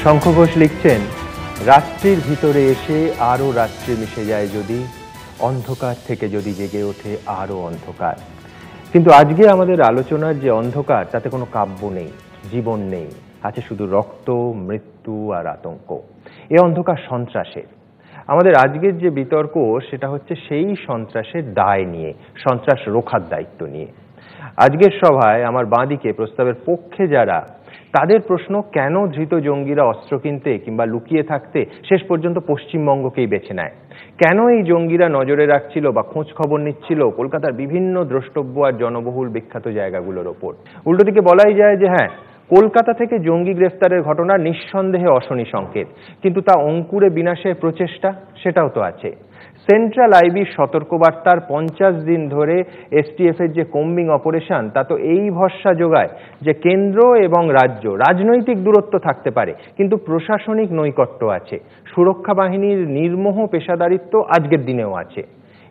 শঙ্খ ঘোষ লিখছেন, রাত্রির ভিতরে এসে আরো রাত্রি মিশে যায় যদি, অন্ধকার থেকে যদি জেগে ওঠে আরো অন্ধকার। কিন্তু আজকে আমাদের আলোচনার যে অন্ধকার, তাতে কোনো কাব্য নেই, জীবন নেই, আছে শুধু রক্ত, মৃত্যু আর আতঙ্ক। এ অন্ধকার সন্ত্রাসের। আমাদের আজকের যে বিতর্ক, সেটা হচ্ছে সেই সন্ত্রাসের দায় নিয়ে, সন্ত্রাস রোখার দায়িত্ব নিয়ে। আজকের সভায় আমার বাঁদিকে প্রস্তাবের পক্ষে যারা, তাদের প্রশ্ন, কেন ধৃত জঙ্গিরা অস্ত্র কিনতে কিংবা লুকিয়ে থাকতে শেষ পর্যন্ত পশ্চিমবঙ্গকেই বেছে নেয়? কেন এই জঙ্গিরা নজরে রাখছিল বা খোঁজ খবর নিচ্ছিল কলকাতার বিভিন্ন দ্রষ্টব্য আর জনবহুল বিখ্যাত জায়গাগুলোর ওপর? উল্টো দিকে বলাই যায় যে হ্যাঁ, কলকাতা থেকে জঙ্গি গ্রেফতারের ঘটনা নিঃসন্দেহে অশনি সংকেত, কিন্তু তা অঙ্কুরে বিনাশের প্রচেষ্টা, সেটাও তো আছে। সেন্ট্রাল আইবির সতর্কবার্তার 50 দিন ধরে এসটিএফ এর যে কম্বিং অপারেশন, তা তো এই ভরসা যোগায় যে কেন্দ্র এবং রাজ্য, রাজনৈতিক দূরত্ব থাকতে পারে কিন্তু প্রশাসনিক নৈকট্য আছে, সুরক্ষা বাহিনীর নির্মোহ পেশাদারিত্ব আজকের দিনেও আছে।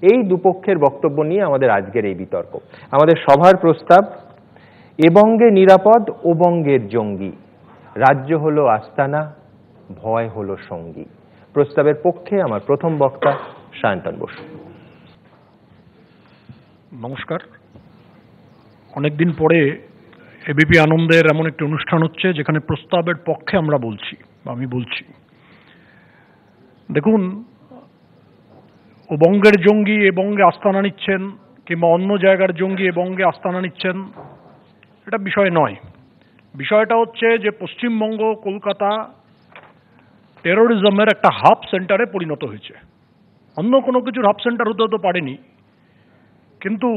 এই দুপক্ষের বক্তব্য নিয়ে আমাদের আজকের এই বিতর্ক। আমাদের সভার প্রস্তাব, এ বঙ্গে নিরাপদ, ও বঙ্গের জঙ্গি, রাজ্য হলো আস্তানা, ভয় হলো সঙ্গী। প্রস্তাবের পক্ষে আমার প্রথম বক্তা সায়ন্তন বসু। নমস্কার। অনেকদিন পরে এবিপি আনন্দের এমন একটি অনুষ্ঠান হচ্ছে যেখানে প্রস্তাবের পক্ষে আমরা বলছি বা আমি বলছি। দেখুন, ও বঙ্গের জঙ্গি এ বঙ্গে আস্তানা নিচ্ছেন কিংবা অন্য জায়গার জঙ্গি এ বঙ্গে আস্তানা নিচ্ছেন, এটা বিষয় নয়। বিষয়টা হচ্ছে যে পশ্চিমবঙ্গ, কলকাতা টেরোরিজমের একটা হাব সেন্টারে পরিণত হয়েছে। অন্য কোনো কিছুর হাব সেন্টার হতে তো পারেনি, কিন্তু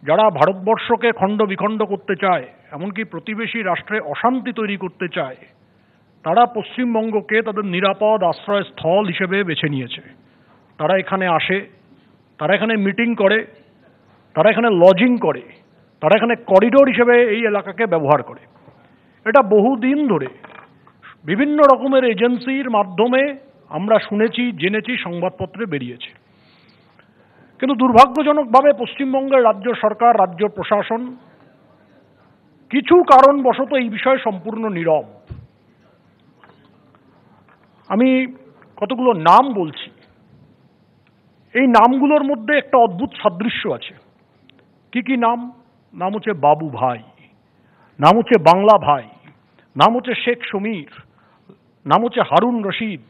যারা ভারতবর্ষকে খণ্ড বিখণ্ড করতে চায়, এমনকি প্রতিবেশী রাষ্ট্রে অশান্তি তৈরি করতে চায়, তারা পশ্চিমবঙ্গকে তাদের নিরাপদ আশ্রয়স্থল হিসেবে বেছে নিয়েছে। তারা এখানে আসে, তারা এখানে মিটিং করে, তারা এখানে লজিং করে, তারা এখানে করিডোর হিসেবে এই এলাকাকে ব্যবহার করে। এটা বহুদিন ধরে বিভিন্ন রকমের এজেন্সির মাধ্যমে আমরা শুনেছি, জেনেছি, সংবাদপত্রে বেরিয়েছে। কিন্তু দুর্ভাগ্যজনকভাবে পশ্চিমবঙ্গের রাজ্য সরকার, রাজ্য প্রশাসন কিছু কারণবশত এই বিষয়ে সম্পূর্ণ নীরব। আমি কতগুলো নাম বলছি। এই নামগুলোর মধ্যে একটা অদ্ভুত সাদৃশ্য আছে। কি কি নাম? নাম হচ্ছে বাবু ভাই, নাম হচ্ছে বাংলা ভাই, নাম হচ্ছে শেখ সমীর, নাম হচ্ছে হারুন রশিদ,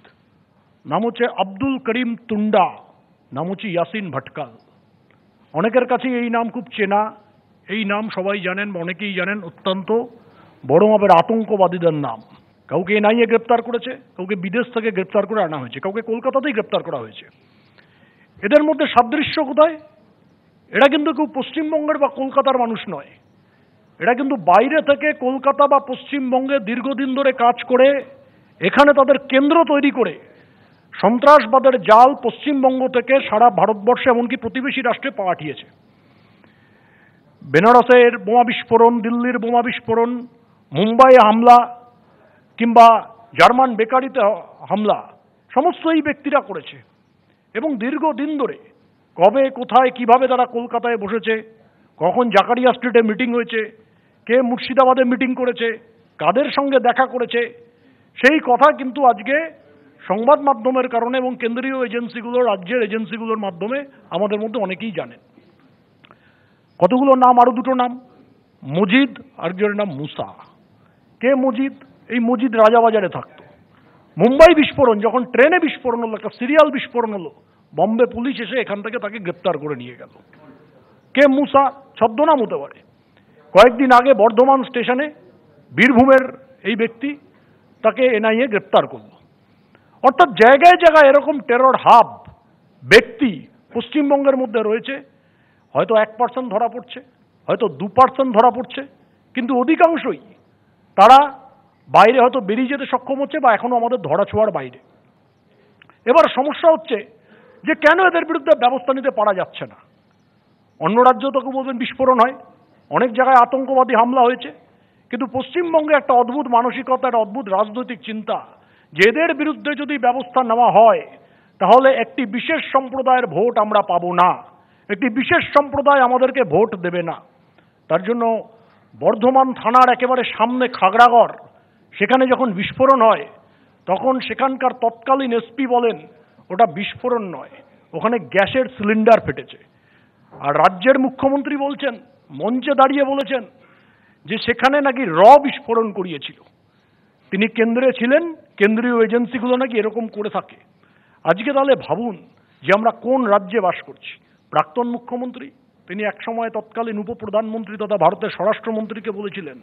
নাম হচ্ছে আব্দুল করিম তুন্ডা, নাম হচ্ছে ইয়াসিন ভটকাল। অনেকের কাছে এই নাম খুব চেনা। এই নাম সবাই জানেন, অনেকেই জানেন অত্যন্ত বড় মাপের আতঙ্কবাদীদের নাম। কাউকে এনআইএ গ্রেপ্তার করেছে, কাউকে বিদেশ থেকে গ্রেপ্তার করে আনা হয়েছে, কাউকে কলকাতাতেই গ্রেপ্তার করা হয়েছে। এদের মধ্যে সাদৃশ্য কোথায়? এরা কিন্তু কেউ পশ্চিমবঙ্গের বা কলকাতার মানুষ নয়। এরা কিন্তু বাইরে থেকে কলকাতা বা পশ্চিমবঙ্গে দীর্ঘদিন ধরে কাজ করে এখানে তাদের কেন্দ্র তৈরি করে সন্ত্রাসবাদের জাল পশ্চিমবঙ্গ থেকে সারা ভারতবর্ষে এমনকি প্রতিবেশী রাষ্ট্রে পাঠিয়েছে। বেনারসের বোমা বিস্ফোরণ, দিল্লির বোমা বিস্ফোরণ, মুম্বাইয়ে হামলা কিংবা জার্মান বেকারিতে হামলা, সমস্ত এই ব্যক্তিরা করেছে। এবং দীর্ঘদিন ধরে কবে, কোথায়, কিভাবে তারা কলকাতায় বসেছে, কখন জাকারিয়া স্ট্রিটে মিটিং হয়েছে, কে মুর্শিদাবাদে মিটিং করেছে, কাদের সঙ্গে দেখা করেছে, সেই কথা কিন্তু আজকে সংবাদ মাধ্যমের কারণে এবং কেন্দ্রীয় এজেন্সিগুলো, রাজ্যের এজেন্সিগুলোর মাধ্যমে আমাদের মধ্যে অনেকেই জানেন। কতগুলো নাম, আরো দুটো নাম, মজিদ, আরেকজনের নাম মুসা। কে মজিদ? এই মজিদ রাজাবাজারে থাকতো। মুম্বাই বিস্ফোরণ, যখন ট্রেনে বিস্ফোরণ হলো, একটা সিরিয়াল বিস্ফোরণ হলো, বম্বে পুলিশ এসে এখান থেকে তাকে গ্রেপ্তার করে নিয়ে গেল। কে মুসা? ছদ্মনাম হতে পারে। কয়েকদিন আগে বর্ধমান স্টেশনে বীরভূমের এই ব্যক্তি, তাকে এনআইএ গ্রেপ্তার করল। অর্থাৎ জায়গায় জায়গায় এরকম টেরর হাব ব্যক্তি পশ্চিমবঙ্গের মধ্যে রয়েছে। হয়তো 1% ধরা পড়ছে, হয়তো 2% ধরা পড়ছে, কিন্তু অধিকাংশই তারা বাইরে হয়তো বেরিয়ে যেতে সক্ষম হচ্ছে বা এখনো আমাদের ধরা ছোঁয়ার বাইরে। এবার সমস্যা হচ্ছে যে কেন এদের বিরুদ্ধে ব্যবস্থা নিতে পারা যাচ্ছে না। অন্য রাজ্য তো বলবেন বিস্ফোরণ হয়, অনেক জায়গায় আতঙ্কবাদী হামলা হয়েছে, কিন্তু পশ্চিমবঙ্গে একটা অদ্ভুত মানসিকতা, একটা অদ্ভুত রাজনৈতিক চিন্তা, যে এদের বিরুদ্ধে যদি ব্যবস্থা নেওয়া হয় তাহলে একটি বিশেষ সম্প্রদায়ের ভোট আমরা পাবো না, একটি বিশেষ সম্প্রদায় আমাদেরকে ভোট দেবে না। তার জন্য বর্ধমান থানার একেবারে সামনে খাগড়াগড়, সেখানে যখন বিস্ফোরণ হয় তখন সেখানকার তৎকালীন এসপি বলেন ওটা বিস্ফোরণ নয়, ওখানে গ্যাসের সিলিন্ডার ফেটেছে। আর রাজ্যের মুখ্যমন্ত্রী বলছেন, মঞ্চে দাঁড়িয়ে বলেছেন যে সেখানে নাকি বিস্ফোরণ করিয়েছিল। তিনি কেন্দ্রে ছিলেন, কেন্দ্রীয় এজেন্সিগুলো নাকি এরকম করে থাকে। আজকে তাহলে ভাবুন যে আমরা কোন রাজ্যে বাস করছি। প্রাক্তন মুখ্যমন্ত্রী তিনি একসময় তৎকালীন উপপ্রধানমন্ত্রী তথা ভারতের স্বরাষ্ট্রমন্ত্রীকে বলেছিলেন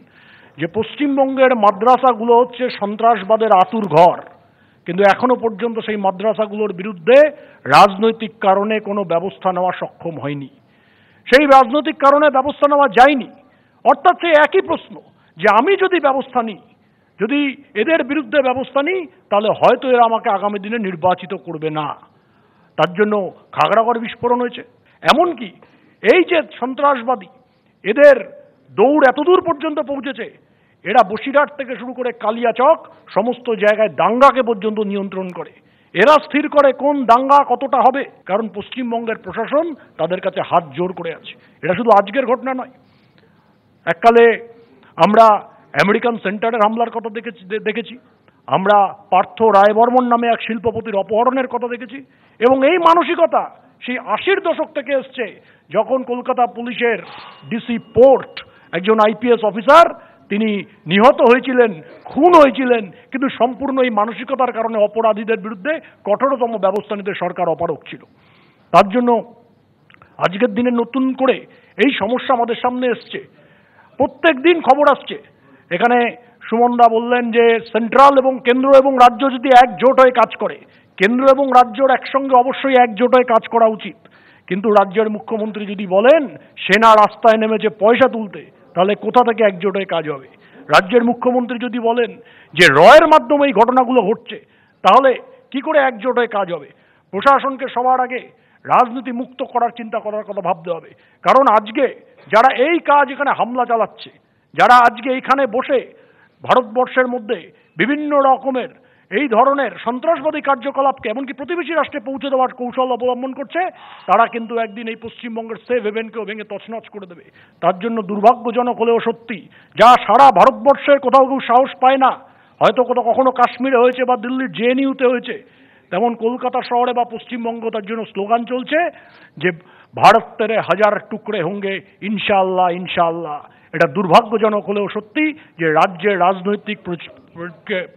যে পশ্চিমবঙ্গের মাদ্রাসাগুলো হচ্ছে সন্ত্রাসবাদের আতুর ঘর, কিন্তু এখনো পর্যন্ত সেই মাদ্রাসাগুলোর বিরুদ্ধে রাজনৈতিক কারণে কোনো ব্যবস্থা নেওয়া সক্ষম হয়নি। সেই রাজনৈতিক কারণে ব্যবস্থা নেওয়া যায়নি। অর্থাৎ সেই একই প্রশ্ন যে আমি যদি ব্যবস্থা নিই, যদি এদের বিরুদ্ধে ব্যবস্থা নিই, তাহলে হয়তো এরা আমাকে আগামী দিনে নির্বাচিত করবে না। তার জন্য খাগড়াগড় বিস্ফোরণ হয়েছে। এমনকি এই যে সন্ত্রাসবাদী, এদের দৌড় এতদূর পর্যন্ত পৌঁছেছে, এরা বসিরহাট থেকে শুরু করে কালিয়াচক সমস্ত জায়গায় দাঙ্গাকে পর্যন্ত নিয়ন্ত্রণ করে। এরা স্থির করে কোন দাঙ্গা কতটা হবে, কারণ পশ্চিমবঙ্গের প্রশাসন তাদের কাছে হাত জোর করে আছে। এটা শুধু আজকের ঘটনা নয়, এককালে আমরা আমেরিকান সেন্টারের হামলার কথা দেখেছি, আমরা পার্থ রায়বর্মন নামে এক শিল্পপতির অপহরণের কথা দেখেছি। এবং এই মানসিকতা সেই 80-র দশক থেকে এসছে, যখন কলকাতা পুলিশের ডিসি পোর্ট একজন আইপিএস অফিসার তিনি নিহত হয়েছিলেন, খুন হয়েছিলেন, কিন্তু সম্পূর্ণ এই মানসিকতার কারণে অপরাধীদের বিরুদ্ধে কঠোরতম ব্যবস্থা নিতে সরকার অপারগ ছিল। তার জন্য আজকের দিনে নতুন করে এই সমস্যা আমাদের সামনে এসছে। প্রত্যেক দিন খবর আসছে। এখানে সুমনদা বললেন যে সেন্ট্রাল এবং কেন্দ্র এবং রাজ্য যদি একজোট হয়ে কাজ করে, কেন্দ্র এবং রাজ্যর একসঙ্গে অবশ্যই একজোট হয়ে কাজ করা উচিত। কিন্তু রাজ্যের মুখ্যমন্ত্রী যদি বলেন সেনা রাস্তায় নেমেছে পয়সা তুলতে, তাহলে কোথা থেকে একজোট হয়ে কাজ হবে? রাজ্যের মুখ্যমন্ত্রী যদি বলেন যে রয়ের মাধ্যমে এই ঘটনাগুলো ঘটছে, তাহলে কি করে একজোট হয়ে কাজ হবে? প্রশাসনকে সবার আগে রাজনীতি মুক্ত করার চিন্তা করার কথা ভাবতে হবে। কারণ আজকে যারা এই কাজ এখানে হামলা চালাচ্ছে, যারা আজকে এইখানে বসে ভারতবর্ষের মধ্যে বিভিন্ন রকমের এই ধরনের সন্ত্রাসবাদী কার্যকলাপকে এমনকি প্রতিবেশী রাষ্ট্রে পৌঁছে দেওয়ার কৌশল অবলম্বন করছে, তারা কিন্তু একদিন এই পশ্চিমবঙ্গের সেফ হেভেনকেও ভেঙে তছনছ করে দেবে। তার জন্য দুর্ভাগ্যজনক হলেও সত্যি, যা সারা ভারতবর্ষের কোথাও কেউ সাহস পায় না, হয়তো কোথাও কখনো কাশ্মীরে হয়েছে বা দিল্লির জেএনইউতে হয়েছে, তেমন কলকাতা শহরে বা পশ্চিমবঙ্গ তার জন্য স্লোগান চলছে যে ভারত তেরে হাজার টুকরে হোঙ্গে ইনশাআল্লাহ ইনশাআল্লাহ। এটা দুর্ভাগ্যজনক হলেও সত্যি যে রাজ্যের রাজনৈতিক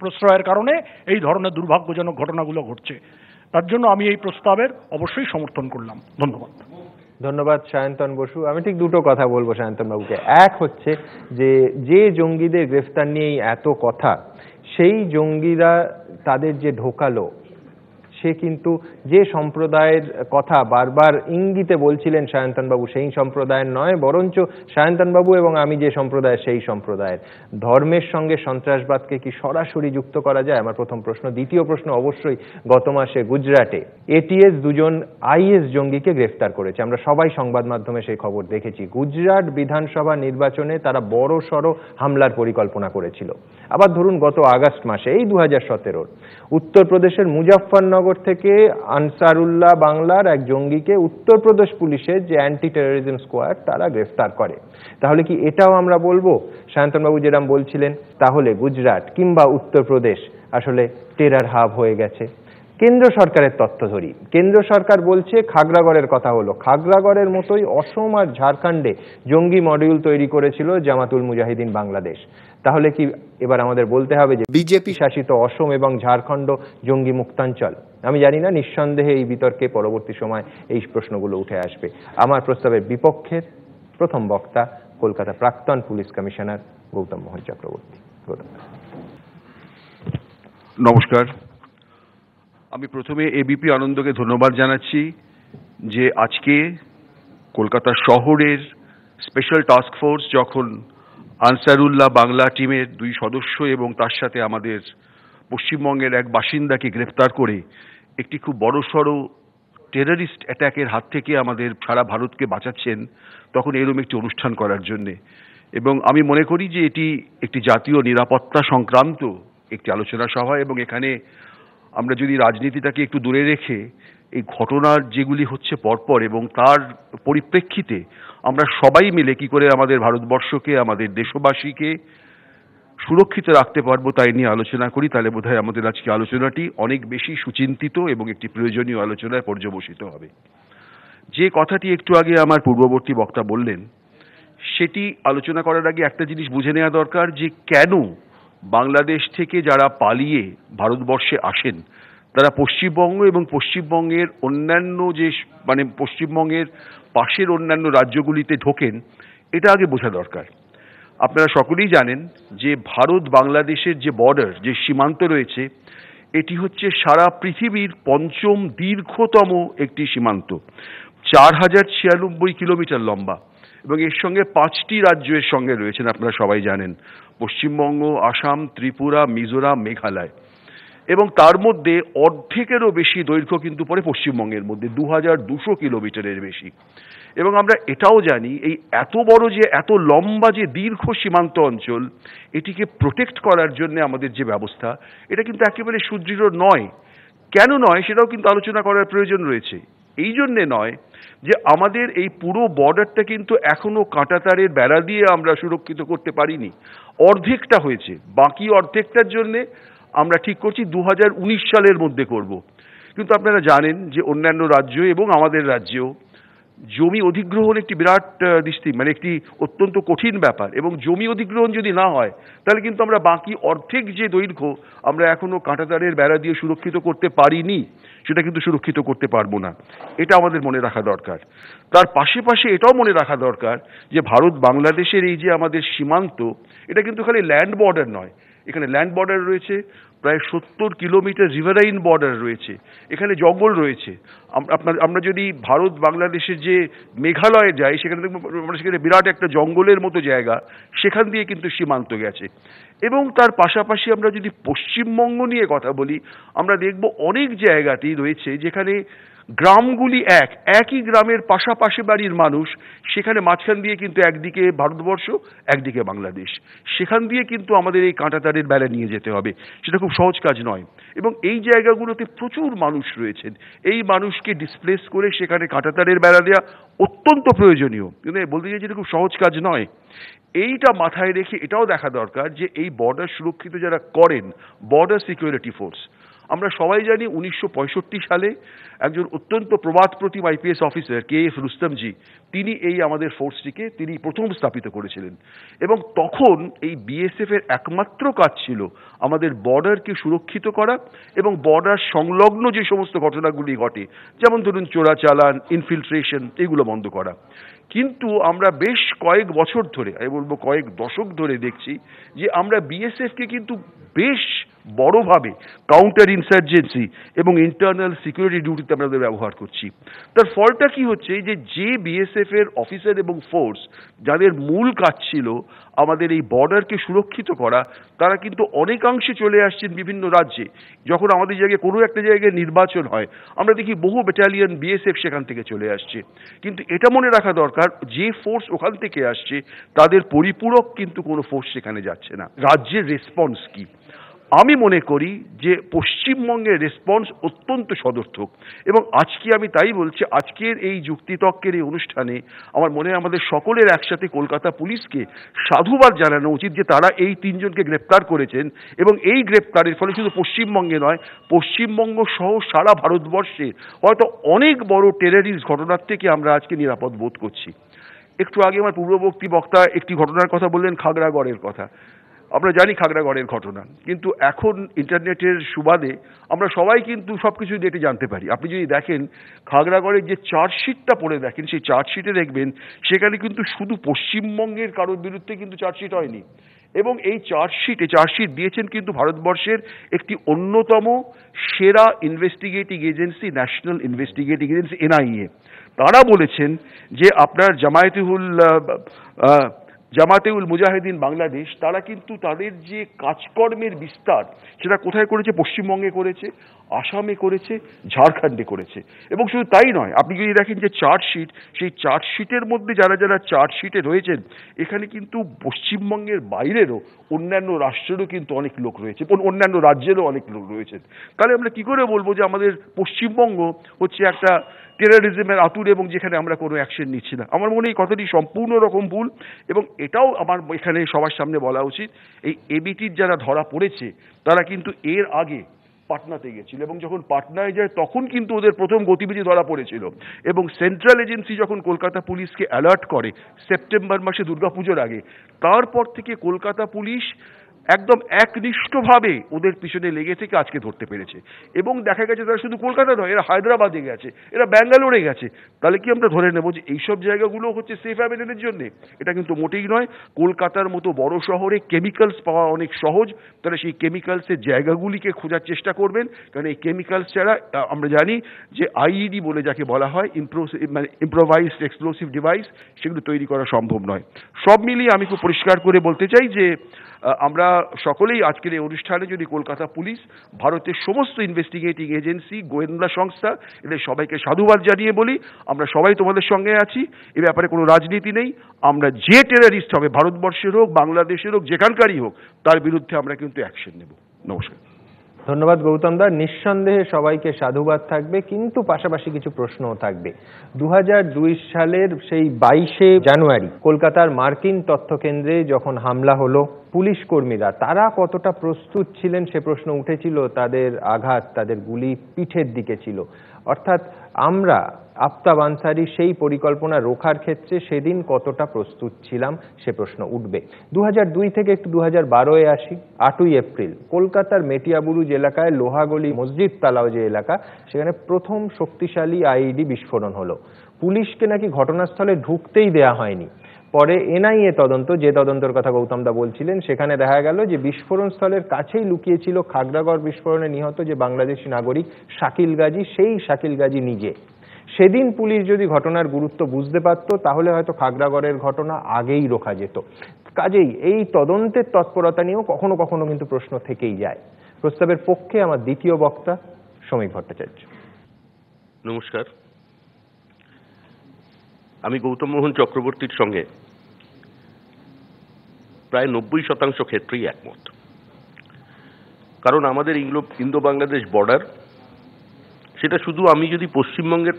প্রশ্রয়ের কারণে এই ধরনের দুর্ভাগ্যজনক ঘটনাগুলো ঘটছে। তার জন্য আমি এই প্রস্তাবের অবশ্যই সমর্থন করলাম। ধন্যবাদ। ধন্যবাদ সায়ন্তন বসু। আমি ঠিক দুটো কথা বলবো সায়ন্তন বাবুকে। এক হচ্ছে যে জঙ্গিদের গ্রেফতার নিয়েই এত কথা, সেই জঙ্গিরা তাদের যে ঢোকালো, সে কিন্তু যে সম্প্রদায়ের কথা বারবার ইঙ্গিতে বলছিলেন সায়ন্তনবাবু, সেই সম্প্রদায়ের নয়, বরঞ্চ সায়ন্তনবাবু এবং আমি যে সম্প্রদায়, সেই সম্প্রদায়ের। ধর্মের সঙ্গে সন্ত্রাসবাদকে কি সরাসরি যুক্ত করা যায়? আমার প্রথম প্রশ্ন। দ্বিতীয় প্রশ্ন, অবশ্যই গত মাসে গুজরাটে এটিএস দুজন আইএস জঙ্গিকে গ্রেফতার করেছে। আমরা সবাই সংবাদ মাধ্যমে সেই খবর দেখেছি। গুজরাট বিধানসভা নির্বাচনে তারা বড় সড় হামলার পরিকল্পনা করেছিল। আবার ধরুন গত আগস্ট মাসে, এই 2017-র, উত্তরপ্রদেশের মুজাফফরনগর থেকে আনসারুল্লাহ বাংলার এক জঙ্গিকে উত্তরপ্রদেশ পুলিশের যে অ্যান্টি টেরোরিজম স্কোয়াড তারা গ্রেফতার করে। তাহলে কি এটাও আমরা বলবো সায়ন্তনবাবু যেরকম বলছিলেন, তাহলে গুজরাট কিংবা উত্তরপ্রদেশ আসলে টেরার হাব হয়ে গেছে? কেন্দ্র সরকারের তথ্য ধরি। কেন্দ্র সরকার বলছে, খাগড়াগড়ের কথা হলো, খাগড়াগড়ের মতোই অসম আর ঝাড়খণ্ডে জঙ্গি মডিউল তৈরি করেছিল জামাতুল মুজাহিদিন বাংলাদেশ। তাহলে কি এবার আমাদের বলতে হবে যে বিজেপি শাসিত অসম এবং ঝাড়খণ্ড জঙ্গি মুক্তাঞ্চল? আমি জানি না, নিঃসন্দেহে এই বিতর্কে পরবর্তী সময় এই প্রশ্নগুলো উঠে আসবে। আমার প্রস্তাবের বিপক্ষের প্রথম বক্তা কলকাতা প্রাক্তন পুলিশ কমিশনার গৌতম মোহন চক্রবর্তী। নমস্কার। আমি প্রথমে এবিপি আনন্দকে ধন্যবাদ জানাচ্ছি যে আজকে কলকাতা শহরের স্পেশাল টাস্ক ফোর্স যখন আনসারুল্লাহ বাংলা টিমের 2 সদস্য এবং তার সাথে আমাদের পশ্চিমবঙ্গের এক বাসিন্দাকে গ্রেফতার করে একটি খুব বড়সড় টেররিস্ট অ্যাটাকের হাত থেকে আমাদের সারা ভারতকে বাঁচাচ্ছেন, তখন এরকম একটি অনুষ্ঠান করার জন্যে। এবং আমি মনে করি যে এটি একটি জাতীয় নিরাপত্তা সংক্রান্ত একটি আলোচনা সভা, এবং এখানে আমরা যদি রাজনীতিটাকে একটু দূরে রেখে এই ঘটনার যেগুলি হচ্ছে পরপর এবং তার পরিপ্রেক্ষিতে আমরা সবাই মিলে কি করে আমাদের ভারতবর্ষকে, আমাদের দেশবাসীকে সুরক্ষিত রাখতে পারবো তাই নিয়ে আলোচনা করি, তাহলে বোধহয় আমাদের আজকে আলোচনাটি অনেক বেশি সুচিন্তিত এবং একটি প্রয়োজনীয় আলোচনায় পর্যবসিত হবে। যে কথাটি একটু আগে আমার পূর্ববর্তী বক্তা বললেন, সেটি আলোচনা করার আগে একটা জিনিস বুঝে নেওয়া দরকার যে কেন বাংলাদেশ থেকে যারা পালিয়ে ভারতবর্ষে আসেন তারা পশ্চিমবঙ্গ এবং পশ্চিমবঙ্গের অন্যান্য যে পশ্চিমবঙ্গের পাশের অন্যান্য রাজ্যগুলিতে ঢোকেন, এটা আগে বোঝা দরকার। আপনারা সকলেই জানেন যে ভারত বাংলাদেশের যে বর্ডার, যে সীমান্ত রয়েছে, এটি হচ্ছে সারা পৃথিবীর পঞ্চম দীর্ঘতম একটি সীমান্ত। 4096 কিলোমিটার লম্বা এবং এর সঙ্গে 5টি রাজ্য এর সঙ্গে রয়েছেন, আপনারা সবাই জানেন, পশ্চিমবঙ্গ, আসাম, ত্রিপুরা, মিজোরাম, মেঘালয়। এবং তার মধ্যে অর্ধেকেরও বেশি দৈর্ঘ্য কিন্তু পড়ে পশ্চিমবঙ্গের মধ্যে, 2200 কিলোমিটারের বেশি। এবং আমরা এটাও জানি এই এত বড় যে এত লম্বা যে দীর্ঘ সীমান্ত অঞ্চল, এটিকে প্রোটেক্ট করার জন্য আমাদের যে ব্যবস্থা, এটা কিন্তু একেবারে সুদৃঢ় নয়। কেন নয় সেটাও কিন্তু আলোচনা করার প্রয়োজন রয়েছে। এই জন্যে নয় যে আমাদের এই পুরো বর্ডারটা কিন্তু এখনো কাঁটাতারের বেড়া দিয়ে আমরা সুরক্ষিত করতে পারিনি, অর্ধেকটা হয়েছে, বাকি অর্ধেকটার জন্যে আমরা ঠিক করছি 2019 সালের মধ্যে করব। কিন্তু আপনারা জানেন যে অন্যান্য রাজ্য এবং আমাদের রাজ্যেও জমি অধিগ্রহণ একটি বিরাট একটি অত্যন্ত কঠিন ব্যাপার, এবং জমি অধিগ্রহণ যদি না হয় তাহলে কিন্তু আমরা বাকি অর্ধেক যে দৈর্ঘ্য আমরা এখনো কাঁটাতারের বেড়া দিয়ে সুরক্ষিত করতে পারিনি, সেটা কিন্তু সুরক্ষিত করতে পারবো না। এটা আমাদের মনে রাখা দরকার। তার পাশে এটাও মনে রাখা দরকার যে ভারত বাংলাদেশের এই যে আমাদের সীমান্ত, এটা কিন্তু খালি ল্যান্ড বর্ডার নয়, এখানে ল্যান্ড বর্ডার রয়েছে, প্রায় 70 কিলোমিটার রিভারাইন বর্ডার রয়েছে, এখানে জঙ্গল রয়েছে। আমরা যদি ভারত বাংলাদেশের যে মেঘালয়ে যাই, সেখানে দেখবো আমরা সেখানে বিরাট একটা জঙ্গলের মতো জায়গা, সেখান দিয়ে কিন্তু সীমান্ত গেছে। এবং তার পাশাপাশি আমরা যদি পশ্চিমবঙ্গ নিয়ে কথা বলি, আমরা দেখব অনেক জায়গাতেই রয়েছে যেখানে গ্রামগুলি একই গ্রামের পাশাপাশি বাড়ির মানুষ, সেখানে মাঝখান দিয়ে কিন্তু একদিকে ভারতবর্ষ, একদিকে বাংলাদেশ, সেখান দিয়ে কিন্তু আমাদের এই কাঁটাতারের বেলা নিয়ে যেতে হবে। সেটা খুব সহজ কাজ নয়। এবং এই জায়গাগুলোতে প্রচুর মানুষ রয়েছেন, এই মানুষকে ডিসপ্লেস করে সেখানে কাঁটাতারের বেলা দেওয়া অত্যন্ত প্রয়োজনীয়, কিন্তু বলতে চাই যেটা খুব সহজ কাজ নয়। এইটা মাথায় রেখে এটাও দেখা দরকার যে এই বর্ডার সুরক্ষিত যারা করেন, বর্ডার সিকিউরিটি ফোর্স, আমরা সবাই জানি 1965 সালে একজন অত্যন্ত প্রবাদ প্রতিম আইপিএস অফিসার KF রুস্তমজি, তিনি এই আমাদের ফোর্সটিকে তিনি প্রথম স্থাপিত করেছিলেন। এবং তখন এই বিএসএফ এর একমাত্র কাজ ছিল আমাদের বর্ডারকে সুরক্ষিত করা এবং বর্ডার সংলগ্ন যে সমস্ত ঘটনাগুলি ঘটে, যেমন ধরুন চোরাচালান, ইনফিলট্রেশন, এগুলো বন্ধ করা। কিন্তু আমরা বেশ কয়েক বছর ধরে, আমি বলবো কয়েক দশক ধরে দেখছি যে আমরা বিএসএফকে কিন্তু বেশ বড়ভাবে কাউন্টার ইনসার্জেন্সি এবং ইন্টারনাল সিকিউরিটি ডিউটিতে আমরা ব্যবহার করছি। তার ফলটা কি হচ্ছে যে বিএসএফ এর অফিসার এবং ফোর্স যাদের মূল কাজ ছিল আমাদের এই বর্ডারকে সুরক্ষিত করা, তারা কিন্তু অনেকাংশে চলে আসছেন বিভিন্ন রাজ্যে। যখন আমাদের জায়গায় কোনো একটা জায়গায় নির্বাচন হয়, আমরা দেখি বহু ব্যাটালিয়ন বিএসএফ সেখান থেকে চলে আসছে। কিন্তু এটা মনে রাখা দরকার, যে ফোর্স ওখান থেকে আসছে তাদের পরিপূরক কিন্তু কোনো ফোর্স সেখানে যাচ্ছে না। রাজ্যের রেসপন্স কি? আমি মনে করি যে পশ্চিমবঙ্গের রেসপন্স অত্যন্ত সদর্থক। এবং আজকে আমি তাই বলছি, আজকের এই যুক্তিতর্কের এই অনুষ্ঠানে আমার মনে হয় আমাদের সকলের একসাথে কলকাতা পুলিশকে সাধুবাদ জানানো উচিত যে তারা এই 3 জনকে গ্রেপ্তার করেছেন। এবং এই গ্রেপ্তারের ফলে শুধু পশ্চিমবঙ্গে নয়, পশ্চিমবঙ্গ সহ সারা ভারতবর্ষে হয়তো অনেক বড় টেররিস্ট ঘটনার থেকে আমরা আজকে নিরাপদ বোধ করছি। একটু আগে আমার পূর্ববর্তী বক্তা একটি ঘটনার কথা বললেন, খাগড়াগড়ের কথা। আমরা জানি খাগড়াগড়ের ঘটনা, কিন্তু এখন ইন্টারনেটের সুবাদে আমরা সবাই কিন্তু সবকিছু দিয়ে জানতে পারি। আপনি যদি দেখেন খাগড়াগড়ের যে চার্জশিটটা পড়ে দেখেন, সেই চার্জশিটে দেখবেন সেখানে কিন্তু শুধু পশ্চিমবঙ্গের কারোর বিরুদ্ধে কিন্তু চার্জশিট হয়নি। এবং এই চার্জশিট দিয়েছেন কিন্তু ভারতবর্ষের একটি অন্যতম সেরা investigating agency, national investigating agency NIA। তারা বলেছেন যে আপনার জামাতে উল মুজাহিদিন বাংলাদেশ, তারা কিন্তু তাদের যে কাজকর্মের বিস্তার সেটা কোথায় করেছে? পশ্চিমবঙ্গে করেছে, আসামে করেছে, ঝাড়খণ্ডে করেছে। এবং শুধু তাই নয়, আপনি যদি দেখেন যে চার্জশিট, সেই চার্জশিটের মধ্যে যারা যারা চার্জশিটে রয়েছেন, এখানে কিন্তু পশ্চিমবঙ্গের বাইরেরও অন্যান্য রাষ্ট্রেরও কিন্তু অনেক লোক রয়েছে, অন্যান্য রাজ্যেরও অনেক লোক রয়েছেন। তাহলে আমরা কি করে বলবো যে আমাদের পশ্চিমবঙ্গ হচ্ছে একটা টেররিজমের আতুর এবং যেখানে আমরা কোনো অ্যাকশন নিচ্ছি না? আমার মনে হয় এই কথাটি সম্পূর্ণ রকম ভুল। এবং এটাও আমার এখানে সবার সামনে বলা উচিত, এই এবিটির যারা ধরা পড়েছে তারা কিন্তু এর আগে পাটনাতে গেছিল, এবং যখন পাটনায় যায় তখন কিন্তু ওদের প্রথম গতিবিধি ধরা পড়েছিল। এবং সেন্ট্রাল এজেন্সি যখন কলকাতা পুলিশকে অ্যালার্ট করে সেপ্টেম্বর মাসে দুর্গাপুজোর আগে, তারপর থেকে কলকাতা পুলিশ একদম একনিষ্ঠভাবে ওদের পিছনে লেগে থেকে আজকে ধরতে পেরেছে। এবং দেখা গেছে তারা শুধু কলকাতা নয়, এরা হায়দ্রাবাদে গেছে, এরা ব্যাঙ্গালোরে গেছে। তাহলে কি আমরা ধরে নেব যে এইসব জায়গাগুলো হচ্ছে সেফ হ্যাভেনের জন্য? এটা কিন্তু মোটেই নয়। কলকাতার মতো বড় শহরে কেমিক্যালস পাওয়া অনেক সহজ, তারা সেই কেমিক্যালসের জায়গাগুলিকে খোঁজার চেষ্টা করবেন, কারণ এই কেমিক্যালস ছাড়া আমরা জানি যে আইইডি বলে যাকে বলা হয়, ইম্প্রোভাইজড এক্সপ্লোসিভ ডিভাইস, সেগুলো তৈরি করা সম্ভব নয়। সব মিলিয়ে আমি খুব পরিষ্কার করে বলতে চাই যে আমরা সকলেই আজকের এই অনুষ্ঠানে যদি কলকাতা পুলিশ, ভারতের সমস্ত ইনভেস্টিগেটিং এজেন্সি, গোয়েন্দা সংস্থা, এদের সবাইকে সাধুবাদ জানিয়ে বলি, আমরা সবাই তোমাদের সঙ্গে আছি। এ ব্যাপারে কোনো রাজনীতি নেই। আমরা যে টেররিস্ট হবে, ভারতবর্ষের হোক, বাংলাদেশের হোক, যেখানকারই হোক, তার বিরুদ্ধে আমরা কিন্তু অ্যাকশন নেব। নমস্কার। ধন্যবাদ গৌতম দা। নিঃসন্দেহে সবাইকে সাধুবাদ থাকবে, কিন্তু পাশাপাশি কিছু প্রশ্নও থাকবে। 2002 সালের সেই 22শে জানুয়ারি কলকাতার মার্কিন তথ্যকেন্দ্রে যখন হামলা হলো, পুলিশ কর্মীরা তারা কতটা প্রস্তুত ছিলেন সে প্রশ্ন উঠেছিল। তাদের আঘাত, তাদের গুলি পিঠের দিকে ছিল। অর্থাৎ আমরা আফতাব আনসারী সেই পরিকল্পনা রোখার ক্ষেত্রে সেদিন কতটা প্রস্তুত ছিলাম সে প্রশ্ন উঠবে। 2002 থেকে একটু 2012-এ আসি। 8ই এপ্রিল কলকাতার মেটিয়াবুরুজ এলাকায় লোহাগলি মসজিদ তালাও যে এলাকা, সেখানে প্রথম শক্তিশালী আইইডি বিস্ফোরণ হলো। পুলিশকে নাকি ঘটনাস্থলে ঢুকতেই দেয়া হয়নি। পরে এনআইএ তদন্ত, যে তদন্তের কথা গৌতম দা বলছিলেন, সেখানে দেখা গেল যে বিস্ফোরণ স্থলের কাছেই লুকিয়ে ছিল খাগড়াগড় বিস্ফোরণে নিহত যে বাংলাদেশি নাগরিক শাকিল গাজী, সেই শাকিল গাজী নিজে। সেদিন পুলিশ যদি ঘটনার গুরুত্ব বুঝতে পারত, তাহলে হয়তো খাগড়াগড়ের ঘটনা আগেই রোখা যেত। কাজেই এই তদন্তের তৎপরতা নিয়েও কখনো কখনো কিন্তু প্রশ্ন থেকেই যায়। প্রস্তাবের পক্ষে আমার দ্বিতীয় বক্তা সমীক ভট্টাচার্য। নমস্কার। আমি গৌতম মোহন চক্রবর্তীর সঙ্গে প্রায় 90% ক্ষেত্রেই একমত। কারণ আমাদের ইন্দো বাংলাদেশ বর্ডার, সেটা শুধু আমি যদি পশ্চিমবঙ্গের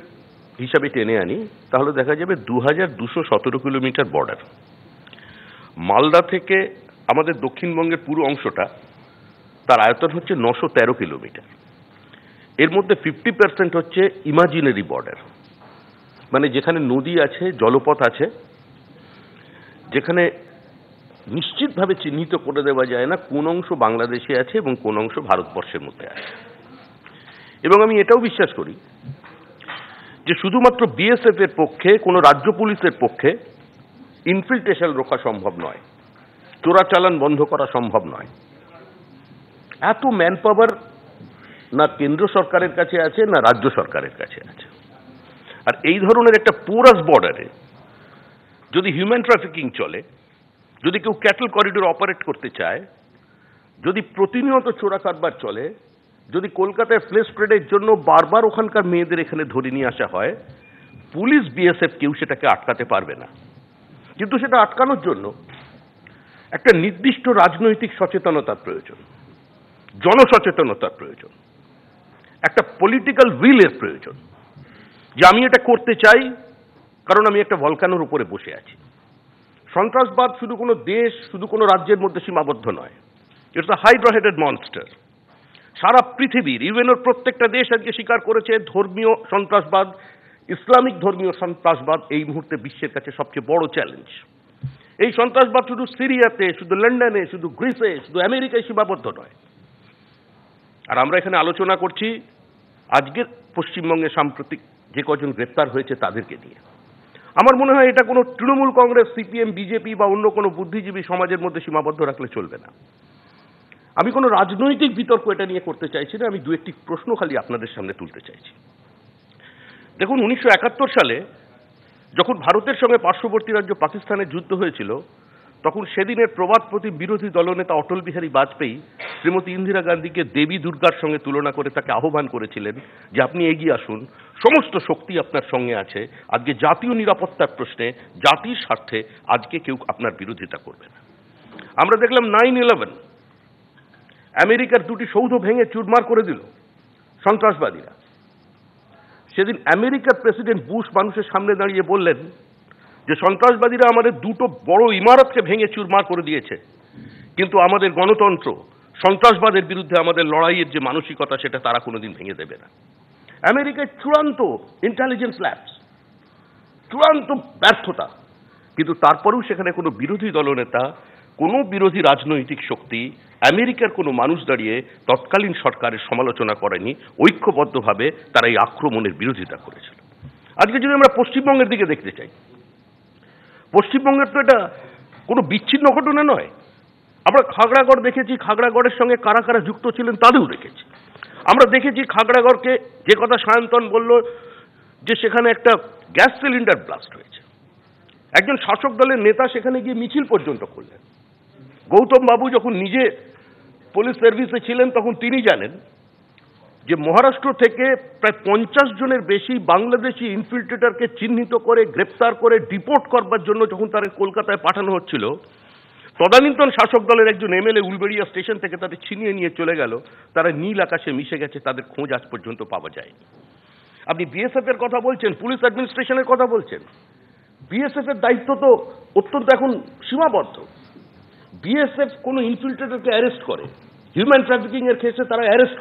হিসাবে টেনে আনি, তাহলে দেখা যাবে 2217 কিলোমিটার বর্ডার। মালদা থেকে আমাদের দক্ষিণবঙ্গের পুরো অংশটা, তার আয়তন হচ্ছে 913 কিলোমিটার। এর মধ্যে 50% হচ্ছে ইমাজিনারি বর্ডার, মানে যেখানে নদী আছে, জলপথ আছে, যেখানে নিশ্চিতভাবে চিহ্নিত করে দেওয়া যায় না কোন অংশ বাংলাদেশে আছে এবং কোন অংশ ভারতবর্ষের মধ্যে আছে। এবং আমি এটাও বিশ্বাস করি যে শুধুমাত্র বিএসএফ এর পক্ষে, কোনো রাজ্য পুলিশের পক্ষে ইনফিল্ট্রেশন রোখা সম্ভব নয়, চোরাচালান বন্ধ করা সম্ভব নয়। এত ম্যান পাওয়ার না কেন্দ্র সরকারের কাছে আছে, না রাজ্য সরকারের কাছে আছে। আর এই ধরনের একটা পোরাস বর্ডারে যদি হিউম্যান ট্রাফিকিং চলে, যদি কেউ ক্যাটল করিডোর অপারেট করতে চায়, যদি প্রতিনিয়ত চোরা কারবার চলে, যদি কলকাতায় ফ্লেশ ট্রেডের জন্য বারবার ওখানকার মেয়েদের এখানে ধরে নিয়ে আসা হয়, পুলিশ, বিএসএফ কেউ সেটাকে আটকাতে পারবে না। কিন্তু সেটা আটকানোর জন্য একটা নির্দিষ্ট রাজনৈতিক সচেতনতার প্রয়োজন, জনসচেতনতার প্রয়োজন, একটা পলিটিক্যাল উইলের প্রয়োজন, যে আমি এটা করতে চাই কারণ আমি একটা ভলকানোর উপরে বসে আছি। সন্ত্রাসবাদ শুধু কোনো দেশ, শুধু কোনো রাজ্যের মধ্যে সীমাবদ্ধ নয়। It's a hydra headed monster. সারা পৃথিবীর, ইউএনওর প্রত্যেকটা দেশ আজকে স্বীকার করেছে ধর্মীয় সন্ত্রাসবাদ, ইসলামিক ধর্মীয় সন্ত্রাসবাদ এই মুহূর্তে বিশ্বের কাছে সবচেয়ে বড় চ্যালেঞ্জ। এই সন্ত্রাসবাদ শুধু সিরিয়াতে, শুধু লন্ডনে, শুধু গ্রিসে, শুধু আমেরিকায় সীমাবদ্ধ নয়। আর আমরা এখানে আলোচনা করছি আজকের পশ্চিমবঙ্গে সাম্প্রতিক যে কজন গ্রেপ্তার হয়েছে তাদেরকে নিয়ে। আমার মনে হয় এটা কোনো তৃণমূল কংগ্রেস, সিপিএম, বিজেপি বা অন্য কোনো বুদ্ধিজীবী সমাজের মধ্যে সীমাবদ্ধ রাখলে চলবে না। আমি কোনো রাজনৈতিক বিতর্ক এটা নিয়ে করতে চাইছি না, আমি দু একটি প্রশ্ন খালি আপনাদের সামনে তুলতে চাইছি। দেখুন, 1971 সালে যখন ভারতের সঙ্গে পার্শ্ববর্তী রাজ্য পাকিস্তানের যুদ্ধ হয়েছিল, তখন সেদিনের প্রবাদপ্রতিম বিরোধী দলনেতা অটল বিহারী বাজপেয়ী শ্রীমতী ইন্দিরা গান্ধীকে দেবী দুর্গার সঙ্গে তুলনা করে তাকে আহ্বান করেছিলেন যে আপনি এগিয়ে আসুন, সমস্ত শক্তি আপনার সঙ্গে আছে, আজকে জাতীয় নিরাপত্তার প্রশ্নে, জাতির স্বার্থে আজকে কেউ আপনার বিরোধিতা করবে না। আমরা দেখলাম 9/11 আমেরিকার দুটি সৌধ ভেঙে চুরমার করে দিল সন্ত্রাসবাদীরা। সেদিন আমেরিকার প্রেসিডেন্ট বুশ মানুষের সামনে দাঁড়িয়ে বললেন যে সন্ত্রাসবাদীরা আমাদের দুটো বড় ইমারতকে ভেঙে চুরমার করে দিয়েছে, কিন্তু আমাদের গণতন্ত্র, সন্ত্রাসবাদের বিরুদ্ধে আমাদের লড়াইয়ের যে মানসিকতা সেটা তারা কোনোদিন ভেঙে দেবে না। আমেরিকায় চূড়ান্ত ইন্টেলিজেন্স ল্যাবস, চূড়ান্ত ব্যর্থতা, কিন্তু তারপরেও সেখানে কোনো বিরোধী দলনেতা, কোনো বিরোধী রাজনৈতিক শক্তি, আমেরিকার কোনো মানুষ দাঁড়িয়ে তৎকালীন সরকারের সমালোচনা করেনি, ঐক্যবদ্ধভাবে তারা এই আক্রমণের বিরোধিতা করেছিল। আজকে যদি আমরা পশ্চিমবঙ্গের দিকে দেখতে চাই, পশ্চিমবঙ্গের তো এটা কোনো বিচ্ছিন্ন ঘটনা নয়। আমরা খাগড়াগড় দেখেছি, খাগড়াগড়ের সঙ্গে কারা কারা যুক্ত ছিলেন তাদেরও দেখেছি। আমরা দেখেছি খাগড়াগড়কে যে কথা সায়ন্তন বলল যে সেখানে একটা গ্যাস সিলিন্ডার ব্লাস্ট হয়েছে, একজন শাসক দলের নেতা সেখানে গিয়ে মিছিল পর্যন্ত করলেন। গৌতম বাবু যখন নিজে পুলিশ সার্ভিসে ছিলেন তখন তিনি জানেন যে মহারাষ্ট্র থেকে প্রায় 50 জনের বেশি বাংলাদেশি ইনফিল্ট্রেটরকে চিহ্নিত করে গ্রেপ্তার করে ডিপোর্ট করবার জন্য যখন তাদের কলকাতায় পাঠানো হচ্ছিল, তদানীন্তন শাসক দলের একজন এমএলএ উলবেড়িয়া স্টেশন থেকে তাদের ছিনিয়ে নিয়ে চলে গেল। তারা নীল আকাশে মিশে গেছে, তাদের খোঁজ আজ পর্যন্ত পাওয়া যায়। আপনি বিএসএফ এর কথা বলছেন, পুলিশ অ্যাডমিনিস্ট্রেশনের কথা বলছেন। বিএসএফ এর দায়িত্ব তো অত্যন্ত এখন সীমাবদ্ধ। বিএসএফ কোনো ইনফিল্ট্রেটরকে অ্যারেস্ট করে, হিউম্যান ট্রাফিকিং এর কেসে তারা অ্যারেস্ট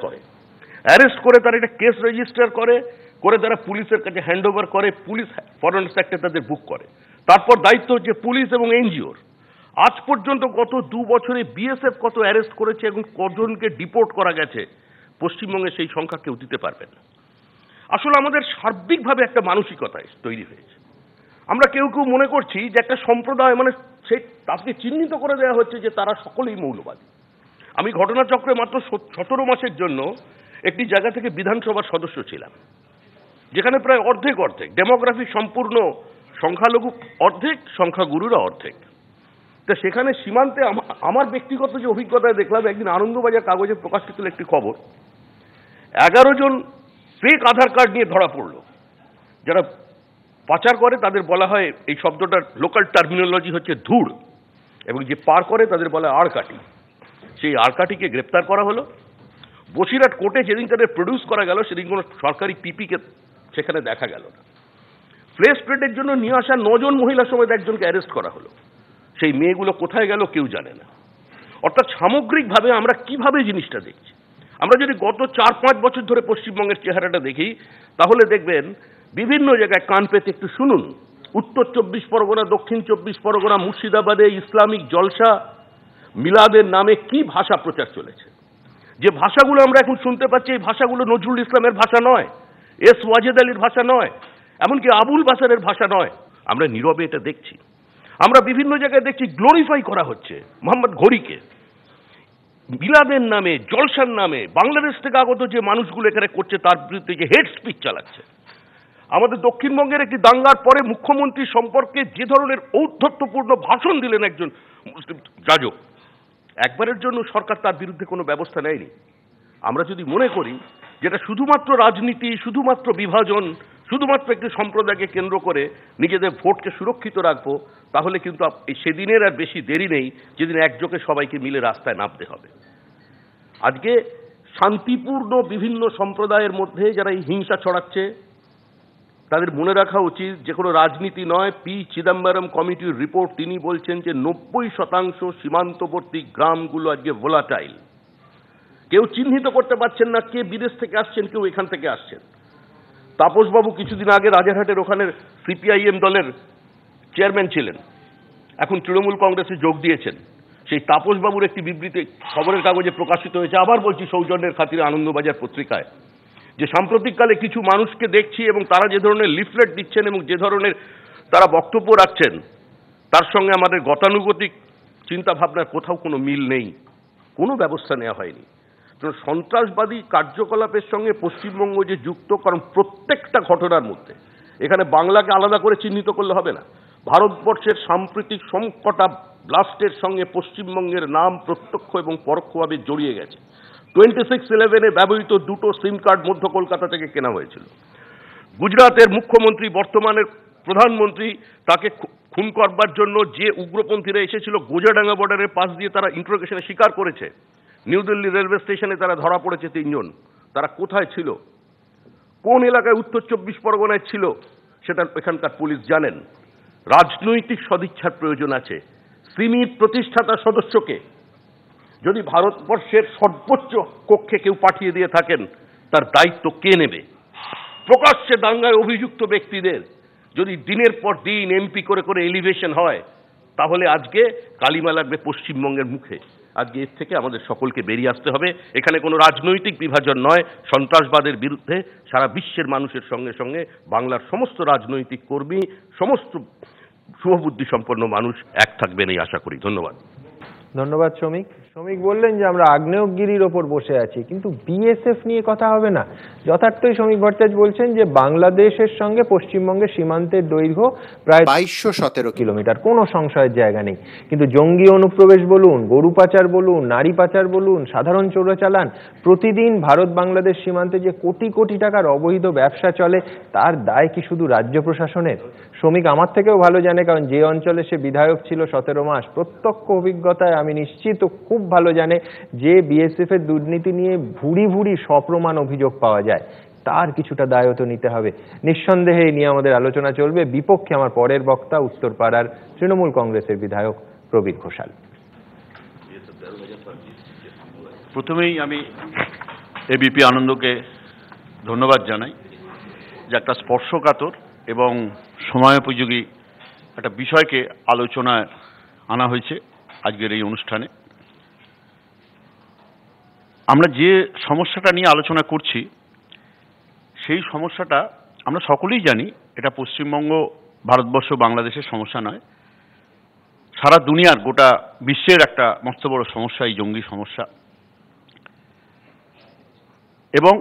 করে তারা একটা কেস রেজিস্টার করে তারা পুলিশের কাছে হ্যান্ড ওভার করে, পুলিশ ফরেনসিক অ্যাক্টে তাদের বুক করে। তারপর দায়িত্ব হচ্ছে পুলিশ এবং এনজিওর। আজ পর্যন্ত গত 2 বছরে বিএসএফ কত অ্যারেস্ট করেছে এবং কজনকে ডিপোর্ট করা গেছে পশ্চিমবঙ্গে সেই সংখ্যা কেউ দিতে পারবেন না। আসলে আমাদের সার্বিকভাবে একটা মানসিকতা তৈরি হয়েছে। আমরা কেউ কেউ মনে করছি যে একটা সম্প্রদায় মানে সেই তাকে চিহ্নিত করে দেওয়া হচ্ছে যে তারা সকলেই মৌলবাদী। আমি ঘটনাচক্রে মাত্র 17 মাসের জন্য একটি জায়গা থেকে বিধানসভার সদস্য ছিলাম, যেখানে প্রায় অর্ধেক ডেমোগ্রাফি সম্পূর্ণ সংখ্যালঘু, অর্ধেক সংখ্যাগুরুরা অর্ধেক। তা সেখানে সীমান্তে আমার ব্যক্তিগত যে অভিজ্ঞতায় দেখলাম, একদিন আনন্দবাজার কাগজে প্রকাশিত একটি খবর, 11 জন ফেক আধার কার্ড নিয়ে ধরা পড়লো। যারা পাচার করে তাদের বলা হয়, এই শব্দটার লোকাল টার্মিনোলজি হচ্ছে ধুড়, এবং যে পার করে তাদের বলা হয় আড়কাঠি। সেই আড়কাঠিকে গ্রেপ্তার করা হলো। বসিরহাট কোর্টে যেদিন তাদের প্রডিউস করা গেল সেদিন কোনো সরকারি পিপিকে সেখানে দেখা গেল না। ফ্লেশ ট্রেডের জন্য নিয়ে আসা 9 জন মহিলা সমেত একজনকে অ্যারেস্ট করা হলো। সেই মেয়েগুলো কোথায় গেল কেউ জানে না। অর্থাৎ সামগ্রিকভাবে আমরা কিভাবে জিনিসটা দেখছি, আমরা যদি গত 4-5 বছর ধরে পশ্চিমবঙ্গের চেহারাটা দেখি, তাহলে দেখবেন বিভিন্ন জায়গায় কান পেতে একটু শুনুন। উত্তর 24 পরগনা, দক্ষিণ 24 পরগনা, মুর্শিদাবাদে ইসলামিক জলসা মিলাদের নামে কি ভাষা প্রচার চলেছে। যে ভাষাগুলো আমরা এখন শুনতে পাচ্ছি, এই ভাষাগুলো নজরুল ইসলামের ভাষা নয়, এস ওয়াজেদ আলীর ভাষা নয়, এমনকি আবুল বাসারের ভাষা নয়। আমরা নীরবে এটা দেখছি। আমরা বিভিন্ন জায়গায় দেখছি গ্লোরিফাই করা হচ্ছে মোহাম্মদ ঘড়িকে, মিলাদের নামে, জলসার নামে। বাংলাদেশ থেকে আগত যে মানুষগুলো এখানে করছে তার বিরুদ্ধে যে হেড স্পিচ চালাচ্ছে। আমাদের দক্ষিণবঙ্গের একটি দাঙ্গার পরে মুখ্যমন্ত্রী সম্পর্কে যে ধরনের ঔদ্ধত্যপূর্ণ ভাষণ দিলেন একজন মুসলিম যাজক, একবারের জন্য সরকার তার বিরুদ্ধে কোনো ব্যবস্থা নেয়নি। আমরা যদি মনে করি যেটা শুধুমাত্র রাজনীতি, শুধুমাত্র বিভাজন, শুধুমাত্র একটি সম্প্রদায়কে কেন্দ্র করে নিজেদের ভোটকে সুরক্ষিত রাখবো, তাহলে কিন্তু সেদিনের আর বেশি দেরি নেই যেদিন একযোগে সবাইকে মিলে রাস্তায় নামতে হবে। আজকে শান্তিপূর্ণ বিভিন্ন সম্প্রদায়ের মধ্যে যারা এই হিংসা ছড়াচ্ছে, তাদের মনে রাখা উচিত যে কোনো রাজনীতি নয়। পি চিদম্বরম কমিটির রিপোর্ট, তিনি বলছেন যে 90% সীমান্তবর্তী গ্রামগুলো আজকে ভোলাটাইল। কেউ চিহ্নিত করতে পারছেন না কে বিদেশ থেকে আসছেন, কেউ এখান থেকে আসছেন। তাপসবাবু কিছুদিন আগে রাজারহাটের ওখানের সিপিআইএম দলের চেয়ারম্যান ছিলেন, এখন তৃণমূল কংগ্রেসে যোগ দিয়েছেন। সেই তাপসবাবুর একটি বিবৃতি খবরের কাগজে প্রকাশিত হয়েছে, আবার বলছি সৌজন্যের খাতিরে আনন্দবাজার পত্রিকায়, যে সাম্প্রতিককালে কিছু মানুষকে দেখছি এবং তারা যে ধরনের লিফলেট দিচ্ছেন এবং যে ধরনের তারা বক্তব্য রাখছেন, তার সঙ্গে আমাদের গতানুগতিক চিন্তা ভাবনার কোথাও কোনো মিল নেই, কোনো ব্যবস্থা নেওয়া হয়নি। সন্ত্রাসবাদী কার্যকলাপের সঙ্গে পশ্চিমবঙ্গ যে যুক্ত, কারণ প্রত্যেকটা ঘটনার মধ্যে এখানে বাংলাকে আলাদা করে চিহ্নিত করলে হবে না। ভারতবর্ষের সাম্প্রতিক সবকটা ব্লাস্টের সঙ্গে পশ্চিমবঙ্গের নাম প্রত্যক্ষ এবং পরোক্ষভাবে জড়িয়ে গেছে। 26/11 ব্যবহৃত 2টো সিম কার্ড মধ্য কলকাতা থেকে কেনা হয়েছিল। গুজরাটের মুখ্যমন্ত্রী, বর্তমানের প্রধানমন্ত্রী, তাকে খুন করবার জন্য যে উগ্রপন্থীরা এসেছিল গোজাডাঙ্গা বর্ডারের পাশ দিয়ে, তারা ইন্টারোগেশনে স্বীকার করেছে। নিউ দিল্লি রেলওয়ে স্টেশনে তারা ধরা পড়েছে 3 জন। তারা কোথায় ছিল, কোন এলাকায় উত্তর 24 পরগনায় ছিল, সেটা এখানকার পুলিশ জানেন। রাজনৈতিক সদিচ্ছার প্রয়োজন আছে। সিমির প্রতিষ্ঠাতা সদস্যকে যদি ভারতবর্ষের সর্বোচ্চ কক্ষে কেউ পাঠিয়ে দিয়ে থাকেন, তার দায়িত্ব কে নেবে? প্রকাশ্যে দাঙ্গায় অভিযুক্ত ব্যক্তিদের যদি দিনের পর দিন এমপি করে করে এলিভেশন হয়, তাহলে আজকে কালিমা লাগবে পশ্চিমবঙ্গের মুখে। আজকে এর থেকে আমাদের সকলকে বেরিয়ে আসতে হবে। এখানে কোনো রাজনৈতিক বিভাজন নয়। সন্ত্রাসবাদের বিরুদ্ধে সারা বিশ্বের মানুষের সঙ্গে সঙ্গে বাংলার সমস্ত রাজনৈতিক কর্মী, সমস্ত শুভবুদ্ধি সম্পন্ন মানুষ এক থাকবেন এই আশা করি। ধন্যবাদ। ধন্যবাদ শ্রমিক। শ্রমিক বললেন যে আমরা আগ্নেয়গিরির ওপর বসে আছি, কিন্তু বিএসএফ নিয়ে কথা হবে না। যথার্থই শ্রমিক ভট্টাচার্য বলছেন যে বাংলাদেশের সঙ্গে পশ্চিমবঙ্গের সীমান্তের দৈর্ঘ্য প্রায় 2217 কিলোমিটার, কোনো সংশয়ের জায়গা নেই। কিন্তু জঙ্গি অনুপ্রবেশ বলুন, গরু পাচার বলুন, নারী পাচার বলুন, সাধারণ চোরাচালান, প্রতিদিন ভারত বাংলাদেশ সীমান্তে যে কোটি কোটি টাকার অবৈধ ব্যবসা চলে, তার দায় কি শুধু রাজ্য প্রশাসনের? শ্রমিক আমার থেকেও ভালো জানে, কারণ যে অঞ্চলে সে বিধায়ক ছিল 17 মাস, প্রত্যক্ষ অভিজ্ঞতায় আমি নিশ্চিত খুব ভালো জানে যে বিএসএফ এর দুর্নীতি নিয়ে ভুরি ভুরি সপ্রমাণ অভিযোগ পাওয়া যায়, তার কিছুটা দায়ও তো নিতে হবে। নিঃসন্দেহে এই নিয়ে আমাদের আলোচনা চলবে। বিপক্ষে আমার পরের বক্তা উত্তরপাড়ার তৃণমূল কংগ্রেসের বিধায়ক প্রবীর ঘোষাল। প্রথমেই আমি এবিপি আনন্দকে ধন্যবাদ জানাই যে একটা স্পর্শকাতর এবং সময়োপযোগী একটা বিষয়কে আলোচনায় আনা হয়েছে আজকের এই অনুষ্ঠানে। আমরা যে সমস্যাটা নিয়ে আলোচনা করছি, সেই সমস্যাটা আমরা সকলেই জানি, এটা পশ্চিমবঙ্গ, ভারতবর্ষ, বাংলাদেশের সমস্যা নয়, সারা দুনিয়ার, গোটা বিশ্বের একটা মস্ত বড় সমস্যা এই জঙ্গি সমস্যা। এবং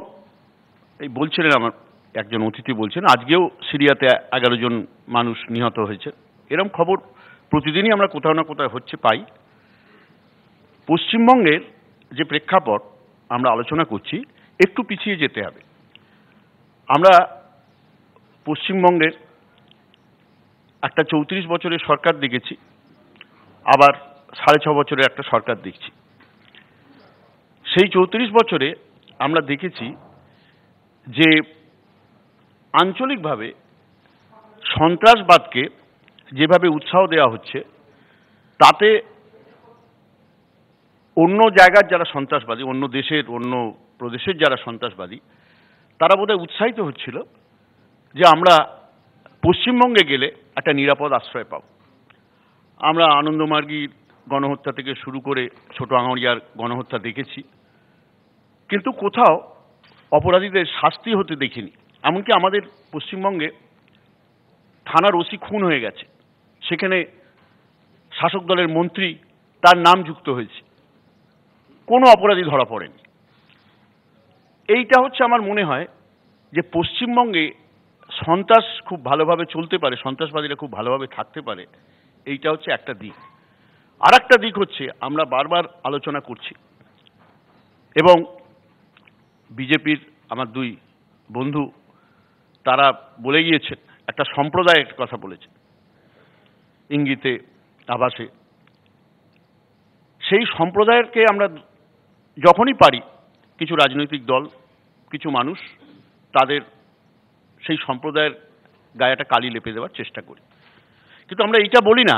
এই বলছিলেন আমার একজন অতিথি বলছেন, আজকেও সিরিয়াতে 11 জন মানুষ নিহত হয়েছে। এরকম খবর প্রতিদিনই আমরা কোথাও না কোথাও হচ্ছে পাই। পশ্চিমবঙ্গের যে প্রেক্ষাপট আমরা আলোচনা করছি, একটু পিছিয়ে যেতে হবে। আমরা পশ্চিমবঙ্গের একটা 34 বছরের সরকার দেখেছি, আবার 6.5 বছরের একটা সরকার দেখছি। সেই 34 বছরে আমরা দেখেছি যে আঞ্চলিকভাবে সন্ত্রাসবাদকে যেভাবে উৎসাহ দেওয়া হচ্ছে, তাতে অন্য জায়গার যারা সন্ত্রাসবাদী, অন্য দেশের, অন্য প্রদেশের যারা সন্ত্রাসবাদী, তারা বোধহয় উৎসাহিত হচ্ছিল যে আমরা পশ্চিমবঙ্গে গেলে একটা নিরাপদ আশ্রয় পাব। আমরা আনন্দমার্গীর গণহত্যা থেকে শুরু করে ছোট আঙড়িয়ার গণহত্যা দেখেছি, কিন্তু কোথাও অপরাধীদের শাস্তি হতে দেখিনি। এমনকি আমাদের পশ্চিমবঙ্গে থানার ওসি খুন হয়ে গেছে, সেখানে শাসক দলের মন্ত্রী, তার নাম যুক্ত হয়েছে, কোনো অপরাধী ধরা পড়েনি। এইটা হচ্ছে আমার মনে হয় যে পশ্চিমবঙ্গে সন্ত্রাস খুব ভালোভাবে চলতে পারে, সন্ত্রাসবাদীরা খুব ভালোভাবে থাকতে পারে, এইটা হচ্ছে একটা দিক। আর একটা দিক হচ্ছে আমরা বারবার আলোচনা করছি, এবং বিজেপির আমার দুই বন্ধু তারা বলে গিয়েছেন, একটা সম্প্রদায়ের কথা বলেছে ইঙ্গিতে, আভাসে। সেই সম্প্রদায়কে আমরা যখনই পারি, কিছু রাজনৈতিক দল, কিছু মানুষ, তাদের সেই সম্প্রদায়ের গায়ে একটা কালি লেপে দেওয়ার চেষ্টা করি। কিন্তু আমরা এইটা বলি না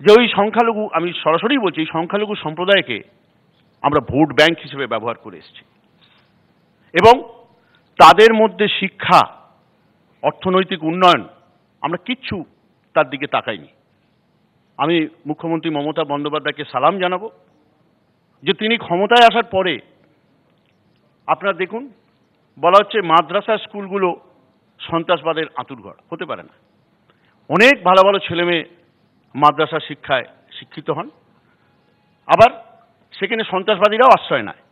যে ওই সংখ্যালঘু, আমি সরাসরি বলছি, এই সংখ্যালঘু সম্প্রদায়কে আমরা ভোট ব্যাংক হিসেবে ব্যবহার করে এসেছি, এবং তাদের মধ্যে শিক্ষা, অর্থনৈতিক উন্নয়ন, আমরা কিচ্ছু তার দিকে তাকাইনি। আমি মুখ্যমন্ত্রী মমতা বন্দ্যোপাধ্যায়কে সালাম জানাবো যে তিনি ক্ষমতায় আসার পরে, আপনারা দেখুন, বলা হচ্ছে মাদ্রাসা স্কুলগুলো সন্ত্রাসবাদের আঁতুড়ঘর। হতে পারে না। অনেক ভালো ভালো ছেলেমেয়ে মাদ্রাসা শিক্ষায় শিক্ষিত হন, আবার সেখানে সন্ত্রাসবাদীরাও আশ্রয় নেয়।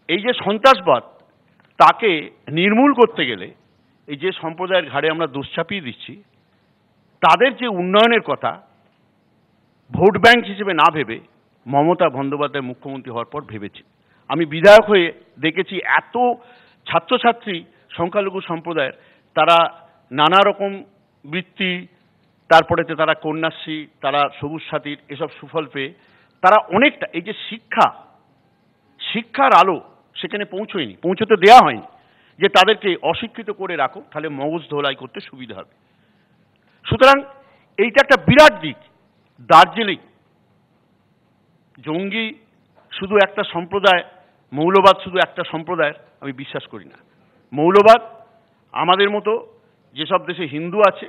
এই যে সন্ত্রাসবাদ, তাকে নির্মূল করতে গেলে এই যে সম্প্রদায়ের ঘাড়ে আমরা দোষ চাপিয়ে দিচ্ছি, তাদের যে উন্নয়নের কথা ভোট ব্যাংক হিসেবে না ভেবে মমতা বন্দ্যোপাধ্যায় মুখ্যমন্ত্রী হওয়ার পর ভেবেছি। আমি বিধায়ক হয়ে দেখেছি এত ছাত্রছাত্রী সংখ্যালঘু সম্প্রদায়ের, তারা নানা রকম বৃত্তি, তারপরেতে তারা কন্যাশ্রী, তারা সবুজ সাথীর এসব সুফল পেয়ে তারা অনেকটা, এই যে শিক্ষার আলো সেখানে পৌঁছয়নি, পৌঁছতে দেওয়া হয়নি, যে তাদেরকে অশিক্ষিত করে রাখো, তাহলে মগজ ধোলাই করতে সুবিধা হবে। সুতরাং এইটা একটা বিরাট দিক। দার্জিলিং জঙ্গি শুধু একটা সম্প্রদায়, মৌলবাদ শুধু একটা সম্প্রদায়ের আমি বিশ্বাস করি না। মৌলবাদ আমাদের মতো যেসব দেশে হিন্দু আছে,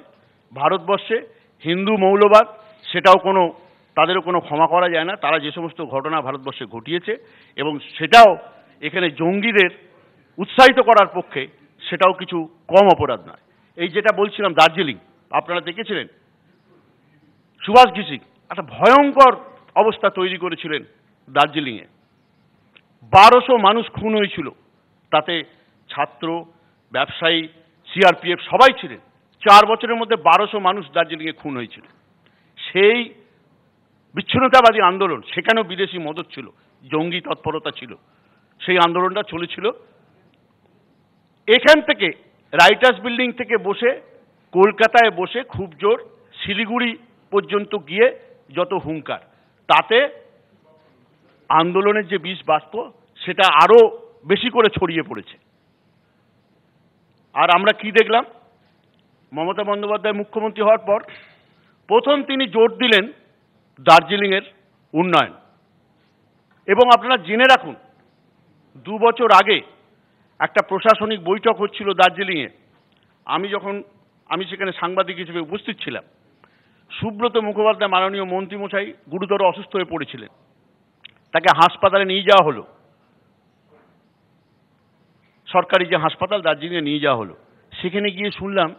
ভারতবর্ষে হিন্দু মৌলবাদ সেটাও তাদেরও কোনো ক্ষমা করা যায় না। তারা যে সমস্ত ঘটনা ভারতবর্ষে ঘটিয়েছে এবং সেটাও এখানে জঙ্গিদের উৎসাহিত করার পক্ষে, সেটাও কিছু কম অপরাধ নয়। এই যেটা বলছিলাম দার্জিলিং, আপনারা দেখেছিলেন সুভাষ ঘিসিং একটা ভয়ঙ্কর অবস্থা তৈরি করেছিলেন দার্জিলিংয়ে। 1200 মানুষ খুন হয়েছিল, তাতে ছাত্র, ব্যবসায়ী, সিআরপিএফ সবাই ছিলেন। 4 বছরের মধ্যে 1200 মানুষ দার্জিলিংয়ে খুন হয়েছিল। সেই বিচ্ছিন্নতাবাদী আন্দোলন, সেখানেও বিদেশি মদত ছিল, জঙ্গি তৎপরতা ছিল, সেই আন্দোলনটা চলেছিল। এখান থেকে রাইটার্স বিল্ডিং থেকে বসে কলকাতায় বসে খুব জোর শিলিগুড়ি পর্যন্ত গিয়ে যত হুঙ্কার, তাতে আন্দোলনের যে বিষ বাষ্প সেটা আরো বেশি করে ছড়িয়ে পড়েছে। আর আমরা কি দেখলাম, মমতা বন্দ্যোপাধ্যায় মুখ্যমন্ত্রী হওয়ার পর প্রথম তিনি জোর দিলেন দার্জিলিংয়ের উন্নয়ন। এবং আপনারা জেনে রাখুন, 2 বছর আগে একটা প্রশাসনিক বৈঠক হচ্ছিল দার্জিলিংয়ে। আমি সেখানে সাংবাদিক হিসেবে উপস্থিত ছিলাম। সুব্রত মুখোপাধ্যায় মাননীয় মন্ত্রীমশাই গুরুতর অসুস্থ হয়ে পড়েছিলেন, তাকে হাসপাতালে নিয়ে যাওয়া হলো, সরকারি যে হাসপাতাল দার্জিলিংয়ে নিয়ে যাওয়া হলো। সেখানে গিয়ে শুনলাম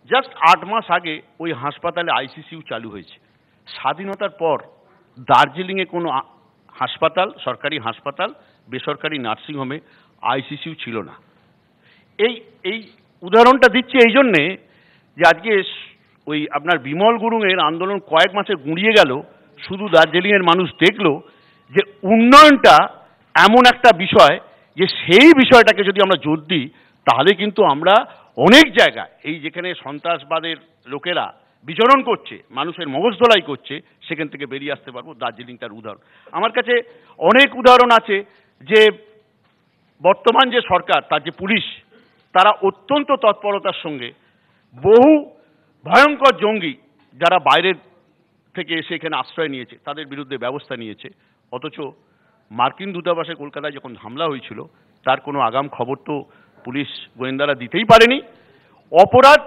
জাস্ট 8 মাস আগে ওই হাসপাতালে আইসিসিউ চালু হয়েছে। স্বাধীনতার পর দার্জিলিংয়ে কোনো হাসপাতাল, সরকারি হাসপাতাল, বেসরকারি নার্সিংহোমে আইসিসিউ ছিল না। এই উদাহরণটা দিচ্ছি এই জন্যে যে আজকে ওই আপনার বিমল গুরুংয়ের আন্দোলন কয়েক মাসে গুঁড়িয়ে গেল, শুধু দার্জিলিংয়ের মানুষ দেখলো যে উন্নয়নটা এমন একটা বিষয় যে সেই বিষয়টাকে যদি আমরা জোর দিই তাহলে কিন্তু আমরা অনেক জায়গায়, এই যেখানে সন্ত্রাসবাদের লোকেরা বিচরণ করছে, মানুষের মগজ ধোলাই করছে, সেখান থেকে বেরিয়ে আসতে পারবো। দার্জিলিং তার উদাহরণ। আমার কাছে অনেক উদাহরণ আছে যে বর্তমান যে সরকার, তার যে পুলিশ, তারা অত্যন্ত তৎপরতার সঙ্গে বহু ভয়ঙ্কর জঙ্গি যারা বাইরের থেকে এসে এখানে আশ্রয় নিয়েছে তাদের বিরুদ্ধে ব্যবস্থা নিয়েছে। অথচ মার্কিন দূতাবাসে কলকাতায় যখন হামলা হয়েছিল তার কোনো আগাম খবর তো পুলিশ গোয়েন্দারা দিতেই পারেনি। অপরাধ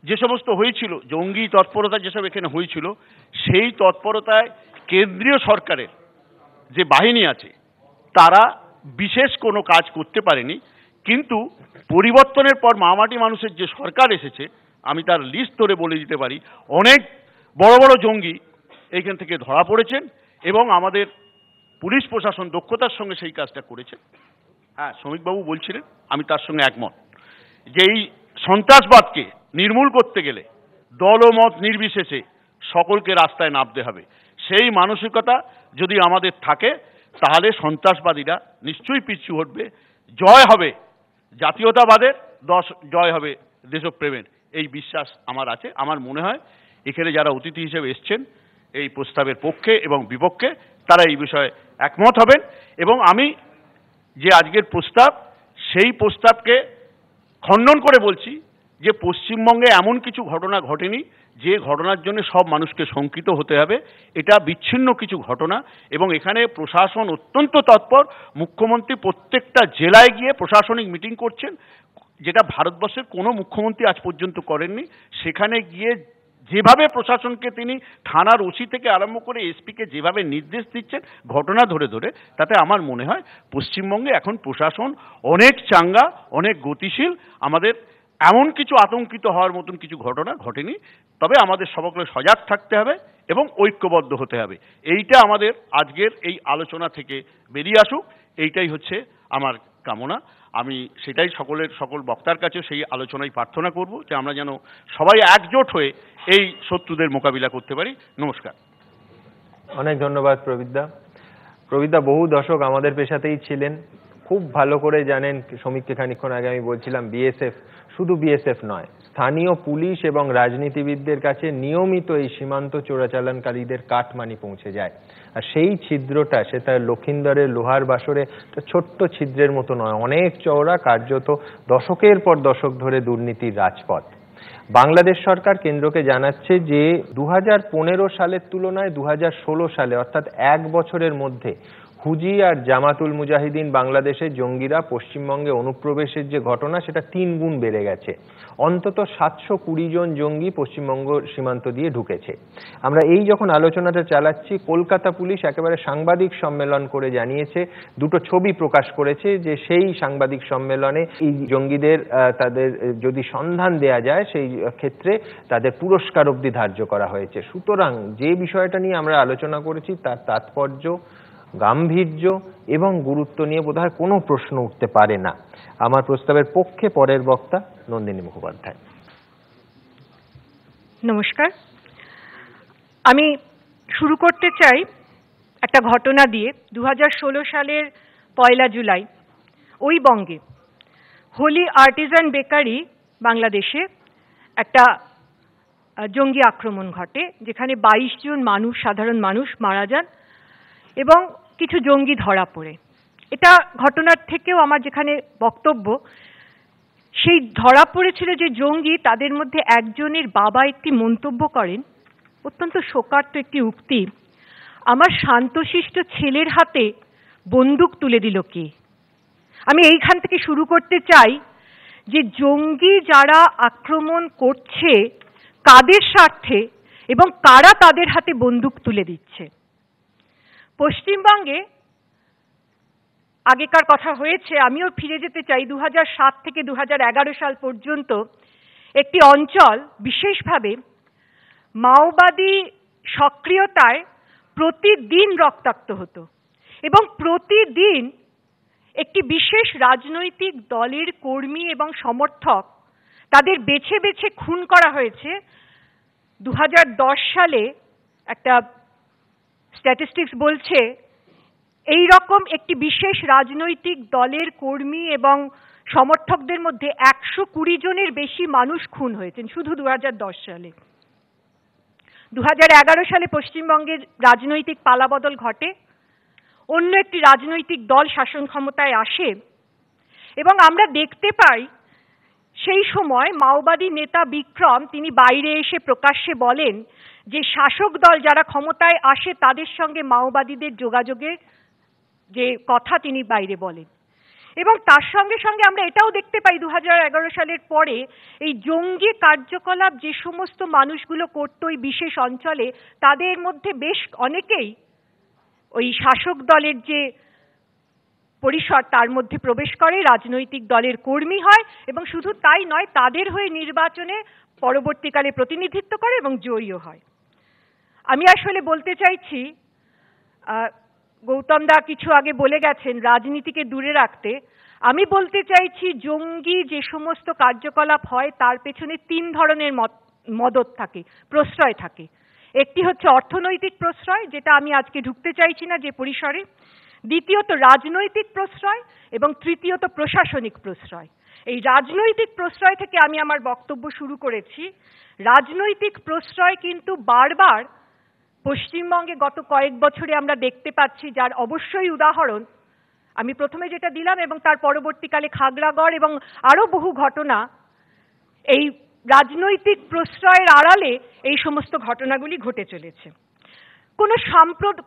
যে সমস্ত হয়েছিল, জঙ্গি তৎপরতা যেসব এখানে হয়েছিল, সেই তৎপরতায় কেন্দ্রীয় সরকারের যে বাহিনী আছে তারা বিশেষ কোনো কাজ করতে পারেনি। কিন্তু পরিবর্তনের পর মামাটি মানুষের যে সরকার এসেছে, আমি তার লিস্ট ধরে বলে দিতে পারি, অনেক বড় বড় জঙ্গি এইখান থেকে ধরা পড়েছেন এবং আমাদের পুলিশ প্রশাসন দক্ষতার সঙ্গে সেই কাজটা করেছে। হ্যাঁ, শ্রমিকবাবু বলছিলেন, আমি তার সঙ্গে একমত যে এই সন্ত্রাসবাদকে নির্মূল করতে গেলে দল ও মত নির্বিশেষে সকলকে রাস্তায় নামতে হবে। সেই মানসিকতা যদি আমাদের থাকে তাহলে সন্ত্রাসবাদীরা নিশ্চয়ই পিছু হটবে। জয় হবে জাতীয়তাবাদের, জয় হবে দেশপ্রেমের, এই বিশ্বাস আমার আছে। আমার মনে হয় এখানে যারা অতিথি হিসেবে এসছেন এই প্রস্তাবের পক্ষে এবং বিপক্ষে তারা এই বিষয়ে একমত হবেন। এবং আমি যে আজকের প্রস্তাব, সেই প্রস্তাবকে খণ্ডন করে বলছি যে পশ্চিমবঙ্গে এমন কিছু ঘটনা ঘটেনি যে ঘটনার জন্য সব মানুষকে শঙ্কিত হতে হবে। এটা বিচ্ছিন্ন কিছু ঘটনা এবং এখানে প্রশাসন অত্যন্ত তৎপর। মুখ্যমন্ত্রী প্রত্যেকটা জেলায় গিয়ে প্রশাসনিক মিটিং করছেন, যেটা ভারতবর্ষের কোনো মুখ্যমন্ত্রী আজ পর্যন্ত করেননি। সেখানে গিয়ে যেভাবে প্রশাসনকে তিনি থানার ওসি থেকে আরম্ভ করে এসপিকে যেভাবে নির্দেশ দিচ্ছেন ঘটনা ধরে ধরে, তাতে আমার মনে হয় পশ্চিমবঙ্গে এখন প্রশাসন অনেক চাঙ্গা, অনেক গতিশীল। আমাদের এমন কিছু আতঙ্কিত হওয়ার মতন কিছু ঘটনা ঘটেনি। তবে আমাদের সকলে সজাগ থাকতে হবে এবং ঐক্যবদ্ধ হতে হবে। এইটা আমাদের আজকের এই আলোচনা থেকে বেরিয়ে আসুক, এইটাই হচ্ছে আমার কামনা। আমি সেটাই সকল বক্তার কাছে সেই আলোচনায় প্রার্থনা করব যে আমরা যেন সবাই একজোট হয়ে এই শত্রুদের মোকাবিলা করতে পারি। নমস্কার। অনেক ধন্যবাদ প্রবীরদা। প্রবীরদা বহু দশক আমাদের পেশাতেই ছিলেন, খুব ভালো করে জানেন। শ্রমিককে খানিকক্ষণ আগে আমি বলছিলাম, বিএসএফ শুধু বিএসএফ নয়, স্থানীয় পুলিশ এবং রাজনীতিবিদদের কাছে নিয়মিত এই সীমান্ত চোরাচালানকারীদের কাটমানি পৌঁছে যায়। আর সেই ছিদ্রটা, সেটা লক্ষিন্দরের লোহার বাসরে ছোট্ট ছিদ্রের মতো নয়, অনেক চওড়া, কার্যত দশকের পর দশক ধরে দুর্নীতির রাজপথ। বাংলাদেশ সরকার কেন্দ্রকে জানাচ্ছে যে 2015 সালের তুলনায় 2016 সালে অর্থাৎ 1 বছরের মধ্যে হুজি আর জামাতুল মুজাহিদিন বাংলাদেশের জঙ্গিরা পশ্চিমবঙ্গে অনুপ্রবেশের যে ঘটনা সেটা 3 গুণ বেড়ে গেছে। অন্তত 720 জন জঙ্গি পশ্চিমবঙ্গ সীমান্ত দিয়ে ঢুকেছে। আমরা এই যখন আলোচনাটা চালাচ্ছি, কলকাতা পুলিশ একেবারে সাংবাদিক সম্মেলন করে জানিয়েছে, দুটো ছবি প্রকাশ করেছে যে সেই সাংবাদিক সম্মেলনে এই জঙ্গিদের তাদের যদি সন্ধান দেয়া যায় সেই ক্ষেত্রে তাদের পুরস্কার অবধি ধার্য করা হয়েছে। সুতরাং যে বিষয়টা নিয়ে আমরা আলোচনা করেছি তার তাৎপর্য, গাম্ভীর্য এবং গুরুত্ব নিয়ে বোধহয় কোনো প্রশ্ন উঠতে পারে না। আমার প্রস্তাবের পক্ষে পরের বক্তা নন্দিনী মুখোপাধ্যায়। নমস্কার। আমি শুরু করতে চাই একটা ঘটনা দিয়ে। 2016 সালের 1 জুলাই ওই বঙ্গে হোলি আর্টিজান বেকারি বাংলাদেশে একটা জঙ্গি আক্রমণ ঘটে, যেখানে 22 জন মানুষ, সাধারণ মানুষ মারা যান এবং কিছু জঙ্গি ধরা পড়ে। এটা ঘটনার থেকেও আমার যেখানে বক্তব্য, সেই ধরা পড়েছিল যে জঙ্গি, তাদের মধ্যে একজনের বাবা একটি মন্তব্য করেন, অত্যন্ত শোকার্ত একটি উক্তি, আমার শান্তশিষ্ট ছেলের হাতে বন্দুক তুলে দিল কে? আমি এইখান থেকে শুরু করতে চাই যে জঙ্গি যারা আক্রমণ করছে কাদের স্বার্থে এবং কারা তাদের হাতে বন্দুক তুলে দিচ্ছে। পশ্চিমবঙ্গে আগেকার কথা হয়েছে, আমিও ফিরে যেতে চাই 2007 থেকে 2011 সাল পর্যন্ত একটি অঞ্চল বিশেষভাবে মাওবাদী সক্রিয়তায় প্রতিদিন রক্তাক্ত হতো এবং প্রতিদিন একটি বিশেষ রাজনৈতিক দলের কর্মী এবং সমর্থক তাদের বেছে বেছে খুন করা হয়েছে। 2010 সালে একটা স্ট্যাটিস্টিক্স বলছে এই রকম একটি বিশেষ রাজনৈতিক দলের কর্মী এবং সমর্থকদের মধ্যে 120 জনের বেশি মানুষ খুন হয়েছেন শুধু 2010 সালে। 2011 সালে পশ্চিমবঙ্গের রাজনৈতিক পালাবদল ঘটে, অন্য একটি রাজনৈতিক দল শাসন ক্ষমতায় আসে এবং আমরা দেখতে পাই সেই সময় মাওবাদী নেতা বিক্রম তিনি বাইরে এসে প্রকাশ্যে বলেন যে শাসক দল যারা ক্ষমতায় আসে তাদের সঙ্গে মাওবাদীদের যোগাযোগের যে কথা তিনি বাইরে বলেন। এবং তার সঙ্গে সঙ্গে আমরা এটাও দেখতে পাই 2011 সালের পরে এই জঙ্গি কার্যকলাপ যে সমস্ত মানুষগুলো করত ওই বিশেষ অঞ্চলে, তাদের মধ্যে বেশ অনেকেই ওই শাসক দলের যে পরিসর তার মধ্যে প্রবেশ করে, রাজনৈতিক দলের কর্মী হয় এবং শুধু তাই নয়, তাদের হয়ে নির্বাচনে পরবর্তীকালে প্রতিনিধিত্ব করে এবং জয়ীও হয়। আমি আসলে বলতে চাইছি, গৌতম দা কিছু আগে বলে গেছেন রাজনীতিকে দূরে রাখতে, আমি বলতে চাইছি জঙ্গি যে সমস্ত কার্যকলাপ হয় তার পেছনে 3 ধরনের মদত থাকে, প্রশ্রয় থাকে। একটি হচ্ছে অর্থনৈতিক প্রশ্রয়, যেটা আমি আজকে ঢুকতে চাইছি না যে পরিসরে, দ্বিতীয়ত রাজনৈতিক প্রশ্রয় এবং তৃতীয়ত প্রশাসনিক প্রশ্রয়। এই রাজনৈতিক প্রশ্রয় থেকে আমি আমার বক্তব্য শুরু করেছি। রাজনৈতিক প্রশ্রয় কিন্তু বারবার পশ্চিমবঙ্গে গত কয়েক বছরে আমরা দেখতে পাচ্ছি, যার অবশ্যই উদাহরণ আমি প্রথমে যেটা দিলাম এবং তার পরবর্তীকালে খাগড়াগড় এবং আরো বহু ঘটনা। এই রাজনৈতিক প্রশ্রয়ের আড়ালে এই সমস্ত ঘটনাগুলি ঘটে চলেছে।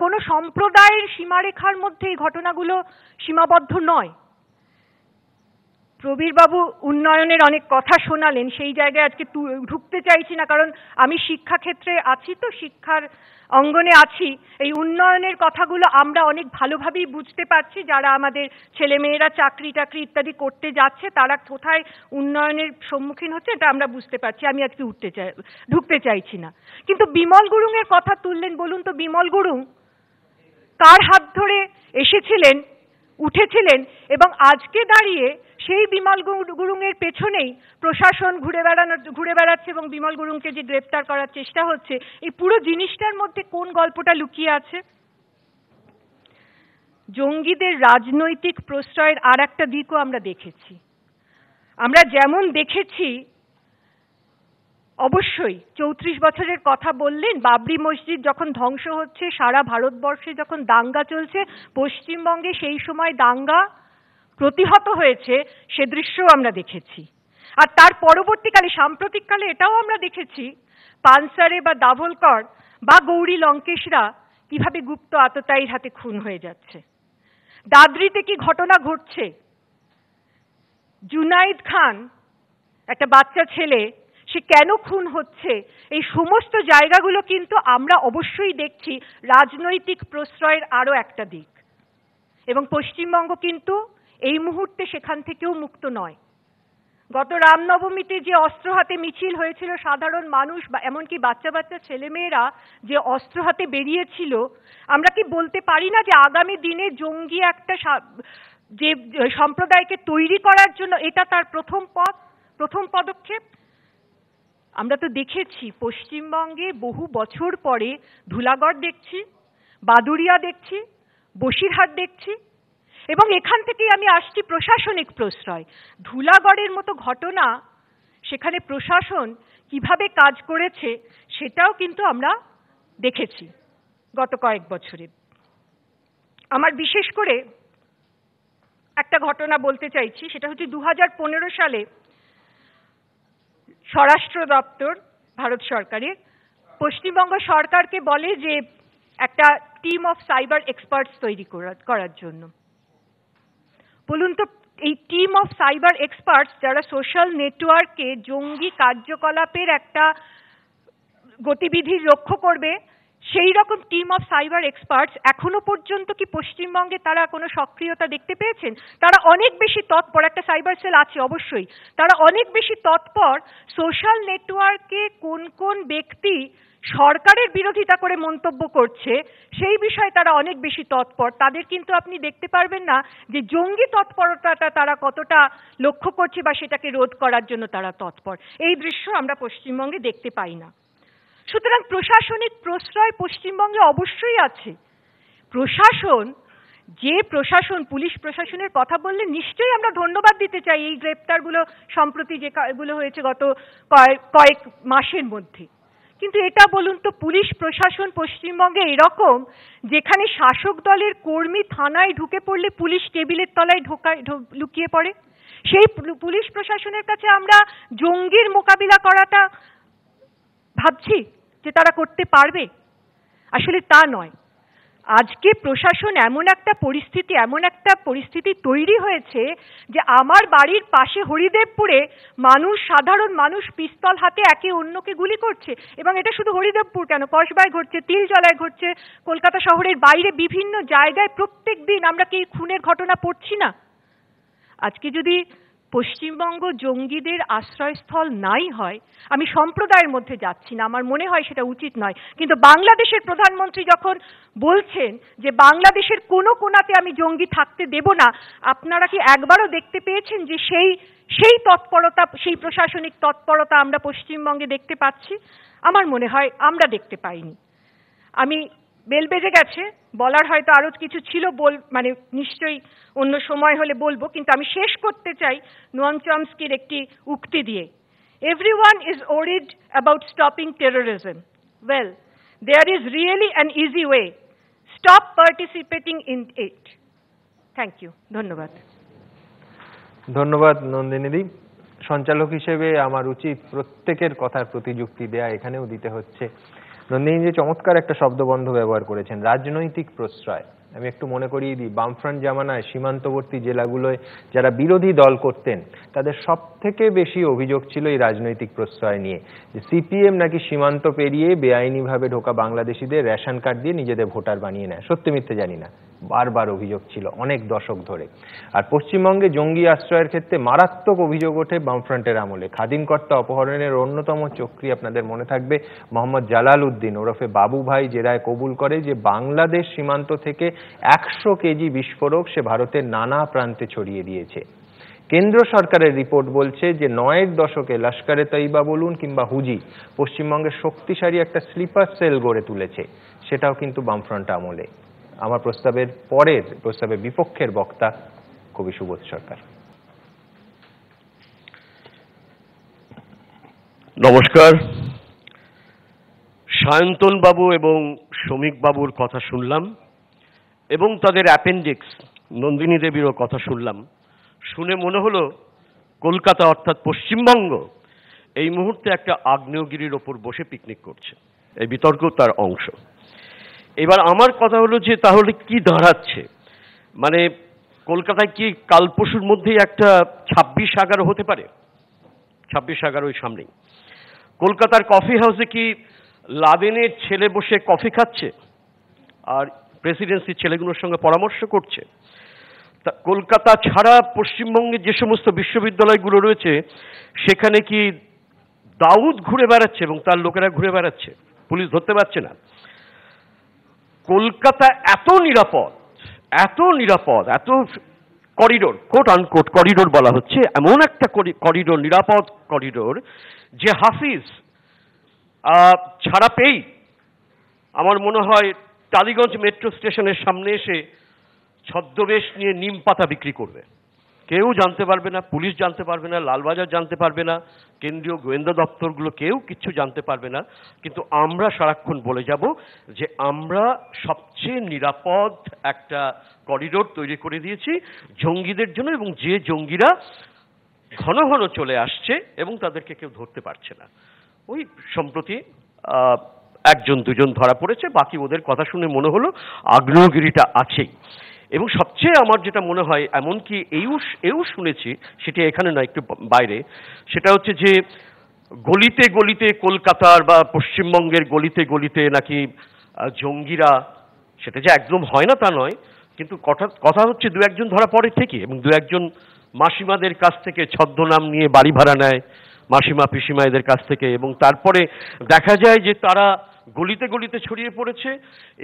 কোনো সম্প্রদায়ের সীমারেখার মধ্যে এই ঘটনাগুলো সীমাবদ্ধ নয়। প্রবীরবাবু উন্নয়নের অনেক কথা শোনালেন, সেই জায়গায় আজকে ঢুকতে চাইছি না, কারণ আমি শিক্ষাক্ষেত্রে আছি, তো শিক্ষার অঙ্গনে আছি। এই উন্নয়নের কথাগুলো আমরা অনেক ভালোভাবেই বুঝতে পারছি। যারা আমাদের ছেলেমেয়েরা চাকরি টাকরি ইত্যাদি করতে যাচ্ছে তারা কোথায় উন্নয়নের সম্মুখীন হচ্ছে এটা আমরা বুঝতে পারছি। আমি আজকে ঢুকতে চাইছি না। কিন্তু বিমল গুরুংয়ের কথা তুললেন, বলুন তো বিমল গুরুং কার হাত ধরে এসেছিলেন, উঠেছিলেন এবং আজকে দাঁড়িয়ে সেই বিমল গুরুংয়ের পেছনেই প্রশাসন ঘুরে বেড়াচ্ছে এবং বিমল গুরুংকে যে গ্রেপ্তার করার চেষ্টা হচ্ছে, এই পুরো জিনিসটার মধ্যে কোন গল্পটা লুকিয়ে আছে? জঙ্গিদের রাজনৈতিক প্রশ্রয়ের আর একটা দিকও আমরা দেখেছি। আমরা যেমন দেখেছি, অবশ্যই 34 বছরের কথা বললেন, বাবরি মসজিদ যখন ধ্বংস হচ্ছে, সারা ভারতবর্ষে যখন দাঙ্গা চলছে, পশ্চিমবঙ্গে সেই সময় দাঙ্গা প্রতিহত হয়েছে, সে দৃশ্যও আমরা দেখেছি। আর তার পরবর্তীকালে সাম্প্রতিককালে এটাও আমরা দেখেছি পানসারে বা দাভোলকর বা গৌরী লঙ্কেশরা কিভাবে গুপ্ত আততায়ীর হাতে খুন হয়ে যাচ্ছে। দাদরিতে কি ঘটনা ঘটছে, জুনাইদ খান একটা বাচ্চা ছেলে, সে কেন খুন হচ্ছে, এই সমস্ত জায়গাগুলো কিন্তু আমরা অবশ্যই দেখছি রাজনৈতিক প্রশ্রয়ের আরো একটা দিক। এবং পশ্চিমবঙ্গ কিন্তু এই মুহূর্তে সেখান থেকেও মুক্ত নয়। গত রামনবমীতে যে অস্ত্র হাতে মিছিল হয়েছিল, সাধারণ মানুষ বা এমনকি বাচ্চা বাচ্চা ছেলেমেয়েরা যে অস্ত্র হাতে বেরিয়েছিল, আমরা কি বলতে পারি না যে আগামী দিনে জঙ্গি একটা যে সম্প্রদায়কে তৈরি করার জন্য এটা তার প্রথম পদক্ষেপ? আমরা তো দেখেছি পশ্চিমবঙ্গে বহু বছর পরে ধুলাগড় দেখছি, বাদুড়িয়া দেখছি, বসিরহাট দেখছি, এবং এখান থেকেই আমি আসছি প্রশাসনিক প্রশ্রয়। ধুলাগড়ের মতো ঘটনা, সেখানে প্রশাসন কিভাবে কাজ করেছে সেটাও কিন্তু আমরা দেখেছি গত কয়েক বছরে। আমার বিশেষ করে একটা ঘটনা বলতে চাইছি, সেটা হচ্ছে 2015 সালে স্বরাষ্ট্র দপ্তর ভারত সরকারের পশ্চিমবঙ্গ সরকারকে বলে যে একটা টিম অফ সাইবার এক্সপার্টস তৈরি করার জন্য। বলুন তো, এই টিম অফ সাইবার এক্সপার্টস যারা সোশ্যাল নেটওয়ার্কে জঙ্গি কার্যকলাপের একটা গতিবিধি লক্ষ্য করবে, সেই রকম টিম অফ সাইবার এক্সপার্টস এখনো পর্যন্ত কি পশ্চিমবঙ্গে তারা কোনো সক্রিয়তা দেখতে পেয়েছেন? তারা অনেক বেশি তৎপর, একটা সাইবার সেল আছে অবশ্যই, তারা অনেক বেশি তৎপর সোশ্যাল নেটওয়ার্কে কোন কোন ব্যক্তি সরকারের বিরোধিতা করে মন্তব্য করছে সেই বিষয়ে তারা অনেক বেশি তৎপর। তাদের কিন্তু আপনি দেখতে পারবেন না যে জঙ্গি তৎপরতাটা তারা কতটা লক্ষ্য করছে বা সেটাকে রোধ করার জন্য তারা তৎপর। এই দৃশ্য আমরা পশ্চিমবঙ্গে দেখতে পাই না। সুতরাং প্রশাসনিক প্রশ্রয় পশ্চিমবঙ্গে অবশ্যই আছে। প্রশাসন পুলিশ প্রশাসনের কথা বললে নিশ্চয়ই আমরা ধন্যবাদ দিতে চাই এই গ্রেপ্তারগুলো সম্প্রতি যেগুলো হয়েছে গত কয়েক মাসের মধ্যে। কিন্তু এটা বলুন তো, পুলিশ প্রশাসন পশ্চিমবঙ্গে এরকম যেখানে শাসক দলের কর্মী থানায় ঢুকে পড়লে পুলিশ টেবিলের তলায় লুকিয়ে পড়ে, সেই পুলিশ প্রশাসনের কাছে আমরা জঙ্গির মোকাবিলা করাটা ভাবছি যে তারা করতে পারবে? আসলে তা নয়। আজকে প্রশাসন এমন একটা পরিস্থিতি তৈরি হয়েছে যে আমার বাড়ির পাশে হরিদেবপুরে সাধারণ মানুষ পিস্তল হাতে একে অন্যকে গুলি করছে। এবং এটা শুধু হরিদেবপুর কেন, কসবায় ঘটছে, তিলজলায় ঘটছে, কলকাতা শহরের বাইরে বিভিন্ন জায়গায় প্রত্যেক দিন আমরা কি খুনের ঘটনা পড়ছি না? আজকে যদি পশ্চিমবঙ্গ জঙ্গিদের আশ্রয়স্থল নাই হয়, আমি সম্প্রদায়ের মধ্যে যাচ্ছি না, আমার মনে হয় সেটা উচিত নয়, কিন্তু বাংলাদেশের প্রধানমন্ত্রী যখন বলছেন যে বাংলাদেশের কোনো কোণাতে আমি জঙ্গি থাকতে দেব না, আপনারা কি একবারও দেখতে পেয়েছেন যে সেই তৎপরতা, সেই প্রশাসনিক তৎপরতা আমরা পশ্চিমবঙ্গে দেখতে পাচ্ছি? আমার মনে হয় আমরা দেখতে পাইনি। আমি বেল বেজে গেছে, বলার হয়তো আরো কিছু ছিল, নিশ্চয়ই অন্য সময় হলে বলবো, কিন্তু আমি শেষ করতে চাই নোয়াম চমস্কির একটি উক্তি দিয়ে। Everyone is worried about stopping terrorism. Well, there is really an easy way. Stop participating in it. Thank you. ধন্যবাদ নন্দিনীদি। সঞ্চালক হিসেবে আমার উচিত প্রত্যেকের কথার প্রতি যুক্তি দেয়া, এখানেও দিতে হচ্ছে। নন্দিনী যে চমৎকার একটা শব্দবন্ধ ব্যবহার করেছেন, রাজনৈতিক প্রশ্রয়। আমি একটু মনে করিয়ে দিই, বামফ্রন্ট জামানায় সীমান্তবর্তী জেলাগুলোয় যারা বিরোধী দল করতেন তাদের সব থেকে বেশি অভিযোগ ছিল এই রাজনৈতিক প্রশ্রয় নিয়ে, যে সিপিএম নাকি সীমান্ত পেরিয়ে বেআইনিভাবে ঢোকা বাংলাদেশিদের রেশন কার্ড দিয়ে নিজেদের ভোটার বানিয়ে নেয়। সত্যি মিথ্যে জানি না, বারবার অভিযোগ ছিল অনেক দশক ধরে। আর পশ্চিমবঙ্গে জঙ্গি আশ্রয়ের ক্ষেত্রে মারাত্মক অভিযোগ ওঠে বামফ্রন্টের আমলে। খাদিমকর্তা অপহরণের অন্যতম চক্রী, আপনাদের মনে থাকবে, মোহাম্মদ জালাল উদ্দিন ওরফে বাবু ভাই জেরায় কবুল করে যে বাংলাদেশ সীমান্ত থেকে 100 কেজি বিস্ফোরক সে ভারতের নানা প্রান্তে ছড়িয়ে দিয়েছে। কেন্দ্র সরকারের রিপোর্ট বলছে যে 9এর দশকে লস্করে তৈবা বলুন কিংবা হুজি পশ্চিমবঙ্গের শক্তিশালী একটা স্লিপার সেল গড়ে তুলেছে, সেটাও কিন্তু বামফ্রন্ট আমলে। আমার প্রস্তাবের বিপক্ষের বক্তা কবি সুবোধ সরকার। নমস্কার। সায়ন্তন বাবু এবং শ্রমিক বাবুর কথা শুনলাম এবং তাদের অ্যাপেন্ডিক্স নন্দিনী দেবীরও কথা শুনলাম। শুনে মনে হলো কলকাতা অর্থাৎ পশ্চিমবঙ্গ এই মুহূর্তে একটা আগ্নেয়গিরির ওপর বসে পিকনিক করছে। এই বিতর্ক তার অংশ। এবার আমার কথা হলো যে তাহলে কি দাঁড়াচ্ছে, মানে কলকাতায় কি কাল পরশুর মধ্যেই একটা 26/11 হতে পারে? 26/11 ওই সামনেই। কলকাতার কফি হাউসে কি লাদেনের ছেলে বসে কফি খাচ্ছে আর প্রেসিডেন্সির ছেলেগুলোর সঙ্গে পরামর্শ করছে? কলকাতা ছাড়া পশ্চিমবঙ্গের যে সমস্ত বিশ্ববিদ্যালয়গুলো রয়েছে সেখানে কি দাউদ ঘুরে বেড়াচ্ছে এবং তার লোকেরা ঘুরে বেড়াচ্ছে, পুলিশ ধরতে পারছে না? কলকাতা এত নিরাপদ, এত করিডোর, কোট আনকোট করিডোর বলা হচ্ছে, এমন একটা করিডোর, নিরাপদ করিডোর যে হাফিজ ছাড়া পেয়েই আমার মনে হয় টালিগঞ্জ মেট্রো স্টেশনের সামনে এসে ছদ্মবেশ নিয়ে নিম পাতা বিক্রি করবে। কেউ জানতে পারবে না, পুলিশ জানতে পারবে না, লালবাজার জানতে পারবে না, কেন্দ্রীয় গোয়েন্দা দপ্তরগুলো কেউ কিচ্ছু জানতে পারবে না। কিন্তু আমরা সারাক্ষণ বলে যাব যে আমরা সবচেয়ে নিরাপদ একটা করিডোর তৈরি করে দিয়েছি জঙ্গিদের জন্য, এবং যে জঙ্গিরা ঘন ঘন চলে আসছে এবং তাদেরকে কেউ ধরতে পারছে না। ওই সম্প্রতি 1-2 ধরা পড়েছে, বাকি ওদের কথা শুনে মনে হলো আগ্নেয়গিরিটা আছেই। এবং সবচেয়ে আমার যেটা মনে হয়, এমনকি এও শুনেছি, সেটা এখানে না, একটু বাইরে, সেটা হচ্ছে যে গলিতে গলিতে কলকাতার বা পশ্চিমবঙ্গের গলিতে গলিতে নাকি জঙ্গিরা, সেটা যে একদম হয় না তা নয়, কিন্তু কথা হচ্ছে 2-1 ধরা পড়ে ঠিকই, এবং 2-1 মাসিমাদের কাছ থেকে ছদ্মনাম নিয়ে বাড়ি ভাড়া নেয়, মাসিমা পিসিমা এদের কাছ থেকে, এবং তারপরে দেখা যায় যে তারা গলিতে গলিতে ছড়িয়ে পড়েছে,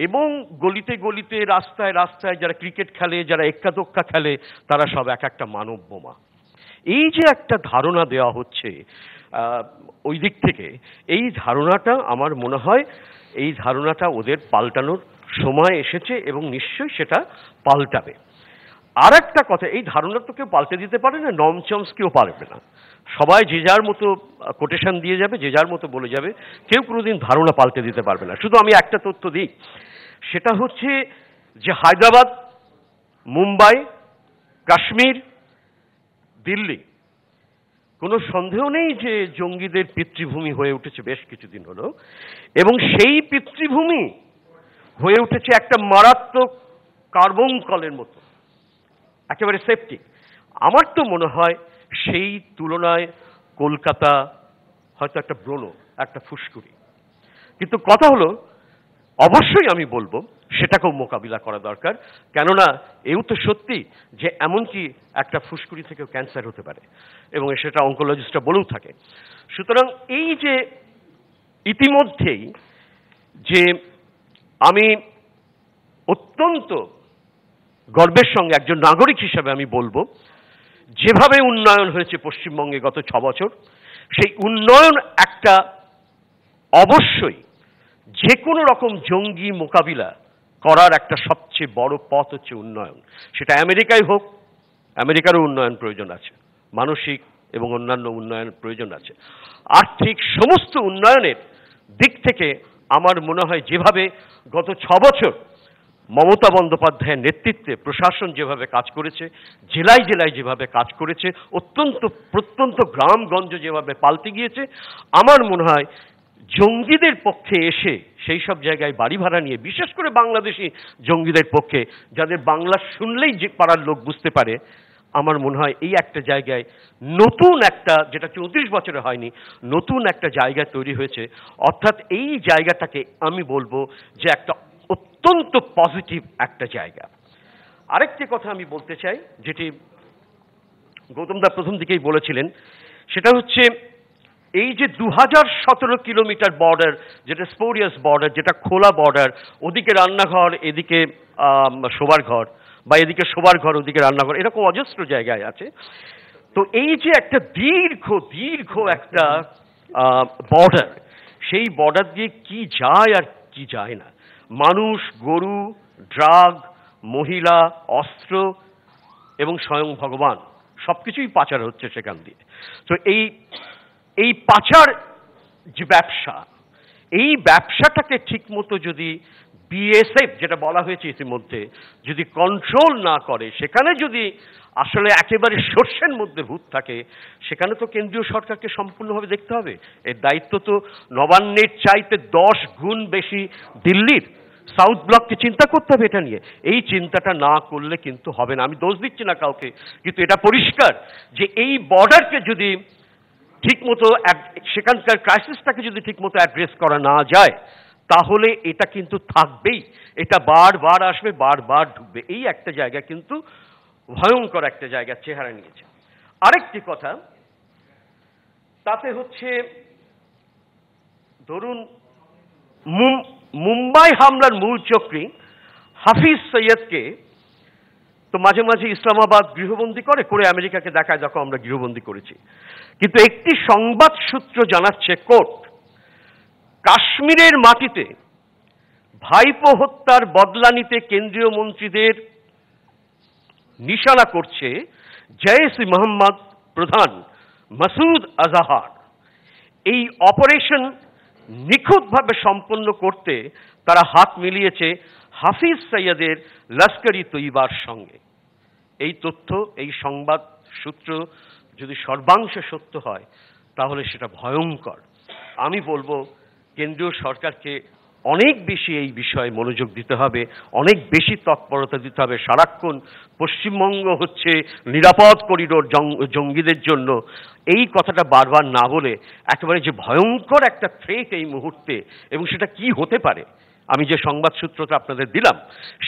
এবং গলিতে গলিতে রাস্তায় রাস্তায় যারা ক্রিকেট খেলে, যারা এক্কা দোক্কা খেলে, তারা সব একটা মানব বোমা। এই যে একটা ধারণা দেওয়া হচ্ছে ওই দিক থেকে, এই ধারণাটা আমার মনে হয় এই ধারণাটা ওদের পাল্টানোর সময় এসেছে এবং নিশ্চয়ই সেটা পাল্টাবে। আর একটা কথা, এই ধারণা তো কেউ পাল্টে দিতে পারে না, নম চমস্কিও পারবে না। সবাই যে যার মতো কোটেশন দিয়ে যাবে, যে যার মতো বলে যাবে, কেউ কোনোদিন ধারণা পাল্টে দিতে পারবে না। শুধু আমি একটা তথ্য দিই, সেটা হচ্ছে যে হায়দ্রাবাদ, মুম্বাই, কাশ্মীর, দিল্লি, কোনো সন্দেহ নেই যে জঙ্গিদের পিতৃভূমি হয়ে উঠেছে বেশ কিছুদিন হলো, এবং সেই পিতৃভূমি হয়ে উঠেছে একটা মারাত্মক কার্বন কলের মতো, একেবারে সেফটি। আমার তো মনে হয় সেই তুলনায় কলকাতা হয়তো একটা ব্রণ, একটা ফুসকুড়ি। কিন্তু কথা হলো, অবশ্যই আমি বলবো সেটাকেও মোকাবিলা করা দরকার, কেননা এও তো সত্যি যে এমনকি একটা ফুসকুড়ি থেকেও ক্যান্সার হতে পারে, এবং সেটা অঙ্কোলজিস্টরা বলেও থাকে। সুতরাং এই যে ইতিমধ্যেই যে আমি অত্যন্ত গর্বের সঙ্গে একজন নাগরিক হিসাবে আমি বলবো, যেভাবে উন্নয়ন হয়েছে পশ্চিমবঙ্গে গত 6 বছর, সেই উন্নয়ন একটা অবশ্যই যে কোনো রকম জঙ্গি মোকাবিলা করার একটা সবচেয়ে বড় পথ হচ্ছে উন্নয়ন। সেটা আমেরিকায় হোক, আমেরিকারও উন্নয়ন প্রয়োজন আছে, মানসিক এবং অন্যান্য উন্নয়ন প্রয়োজন আছে। আর্থিক সমস্ত উন্নয়নের দিক থেকে আমার মনে হয় যেভাবে গত 6 বছর মমতা বন্দ্যোপাধ্যায়ের নেতৃত্বে প্রশাসন যেভাবে কাজ করেছে, জেলায় জেলায় যেভাবে কাজ করেছে, প্রত্যন্ত গ্রামগঞ্জ যেভাবে পাল্টে গিয়েছে, আমার মনে হয় জঙ্গিদের পক্ষে এসে সেই সব জায়গায় বাড়ি ভাড়া নিয়ে, বিশেষ করে বাংলাদেশি জঙ্গিদের পক্ষে, যাদের বাংলা শুনলেই যে পাড়ার লোক বুঝতে পারে, আমার মনে হয় এই একটা জায়গায় নতুন একটা, যেটা 34 বছরে হয়নি, নতুন একটা জায়গা তৈরি হয়েছে। অর্থাৎ এই জায়গাটাকে আমি বলবো যে একটা অত্যন্ত পজিটিভ একটা জায়গা। আরেকটি কথা আমি বলতে চাই, যেটি গৌতমদা প্রথম দিকেই বলেছিলেন, সেটা হচ্ছে এই যে 2017 কিলোমিটার বর্ডার, যেটা স্পোরিয়াস বর্ডার, যেটা খোলা বর্ডার, ওদিকে রান্নাঘর, এদিকে শোবার ঘর, বা এদিকে শোবার ঘর ওদিকে রান্নাঘর, এরকম অজস্র জায়গায় আছে। তো এই যে একটা দীর্ঘ একটা বর্ডার, সেই বর্ডার দিয়ে কি যায় আর কি যায় না, মানুষ, গরু, ড্রাগ, মহিলা, অস্ত্র এবং স্বয়ং ভগবান, সবকিছুই পাচার হচ্ছে সেখান দিয়ে। তো এই পাচার যে ব্যবসা, এই ব্যবসাটাকে ঠিকমতো যদি বিএসএফ যেটা বলা হয়েছে ইতিমধ্যে যদি কন্ট্রোল না করে, সেখানে যদি আসলে একেবারে শস্যের মধ্যে ভূত থাকে, সেখানে তো কেন্দ্রীয় সরকারকে সম্পূর্ণভাবে দেখতে হবে। এর দায়িত্ব তো নবান্নের চাইতে 10 গুণ বেশি দিল্লির। সাউথ ব্লককে চিন্তা করতে হবে এটা নিয়ে। এই চিন্তাটা না করলে কিন্তু হবে না। আমি দোষ দিচ্ছি না কাউকে, কিন্তু এটা পরিষ্কার যে এই বর্ডারকে যদি ঠিকমতো, সেখানকার ক্রাইসিসটাকে যদি ঠিকমতো অ্যাড্রেস করা না যায়, তাহলে এটা কিন্তু থাকবেই। এটা বারবার আসবে, বারবার ঢুকবে। এই একটা জায়গা কিন্তু ভয়ঙ্কর একটা জায়গার চেহারা নিয়েছে। আরেকটি কথা, তাতে হচ্ছে ধরুন মুম্বাই হামলার মূল চক্রী হাফিজ সৈয়দকে তো মাঝে মাঝে ইসলামাবাদ গৃহবন্দী করে আমেরিকাকে দেখায়, দেখো আমরা গৃহবন্দী করেছি। কিন্তু একটি সংবাদ সূত্র জানাচ্ছে কোর্ট কাশ্মীরের মাটিতে ভাইপো হত্যার বদলা নিতে কেন্দ্রীয় মন্ত্রীদের নিশানা করছে জৈশ-ই মোহাম্মদ প্রধান মাসুদ আজহার। এই অপারেশন নিখুঁতভাবে সম্পন্ন করতে তারা হাত মিলিয়েছে হাফিজ সৈয়দের লস্করি তৈবার সঙ্গে। এই তথ্য, এই সংবাদ সূত্র যদি সর্বাংশে সত্য হয়, তাহলে সেটা ভয়ঙ্কর। আমি বলবো কেন্দ্রীয় সরকারকে অনেক বেশি এই বিষয়ে মনোযোগ দিতে হবে, অনেক বেশি তৎপরতা দিতে হবে। সারাক্ষণ পশ্চিমবঙ্গ হচ্ছে নিরাপদ করিডোর জঙ্গিদের জন্য, এই কথাটা বারবার না বলে একেবারে যে ভয়ঙ্কর একটা থ্রেট এই মুহূর্তে, এবং সেটা কি হতে পারে, আমি যে সংবাদ সূত্রটা আপনাদের দিলাম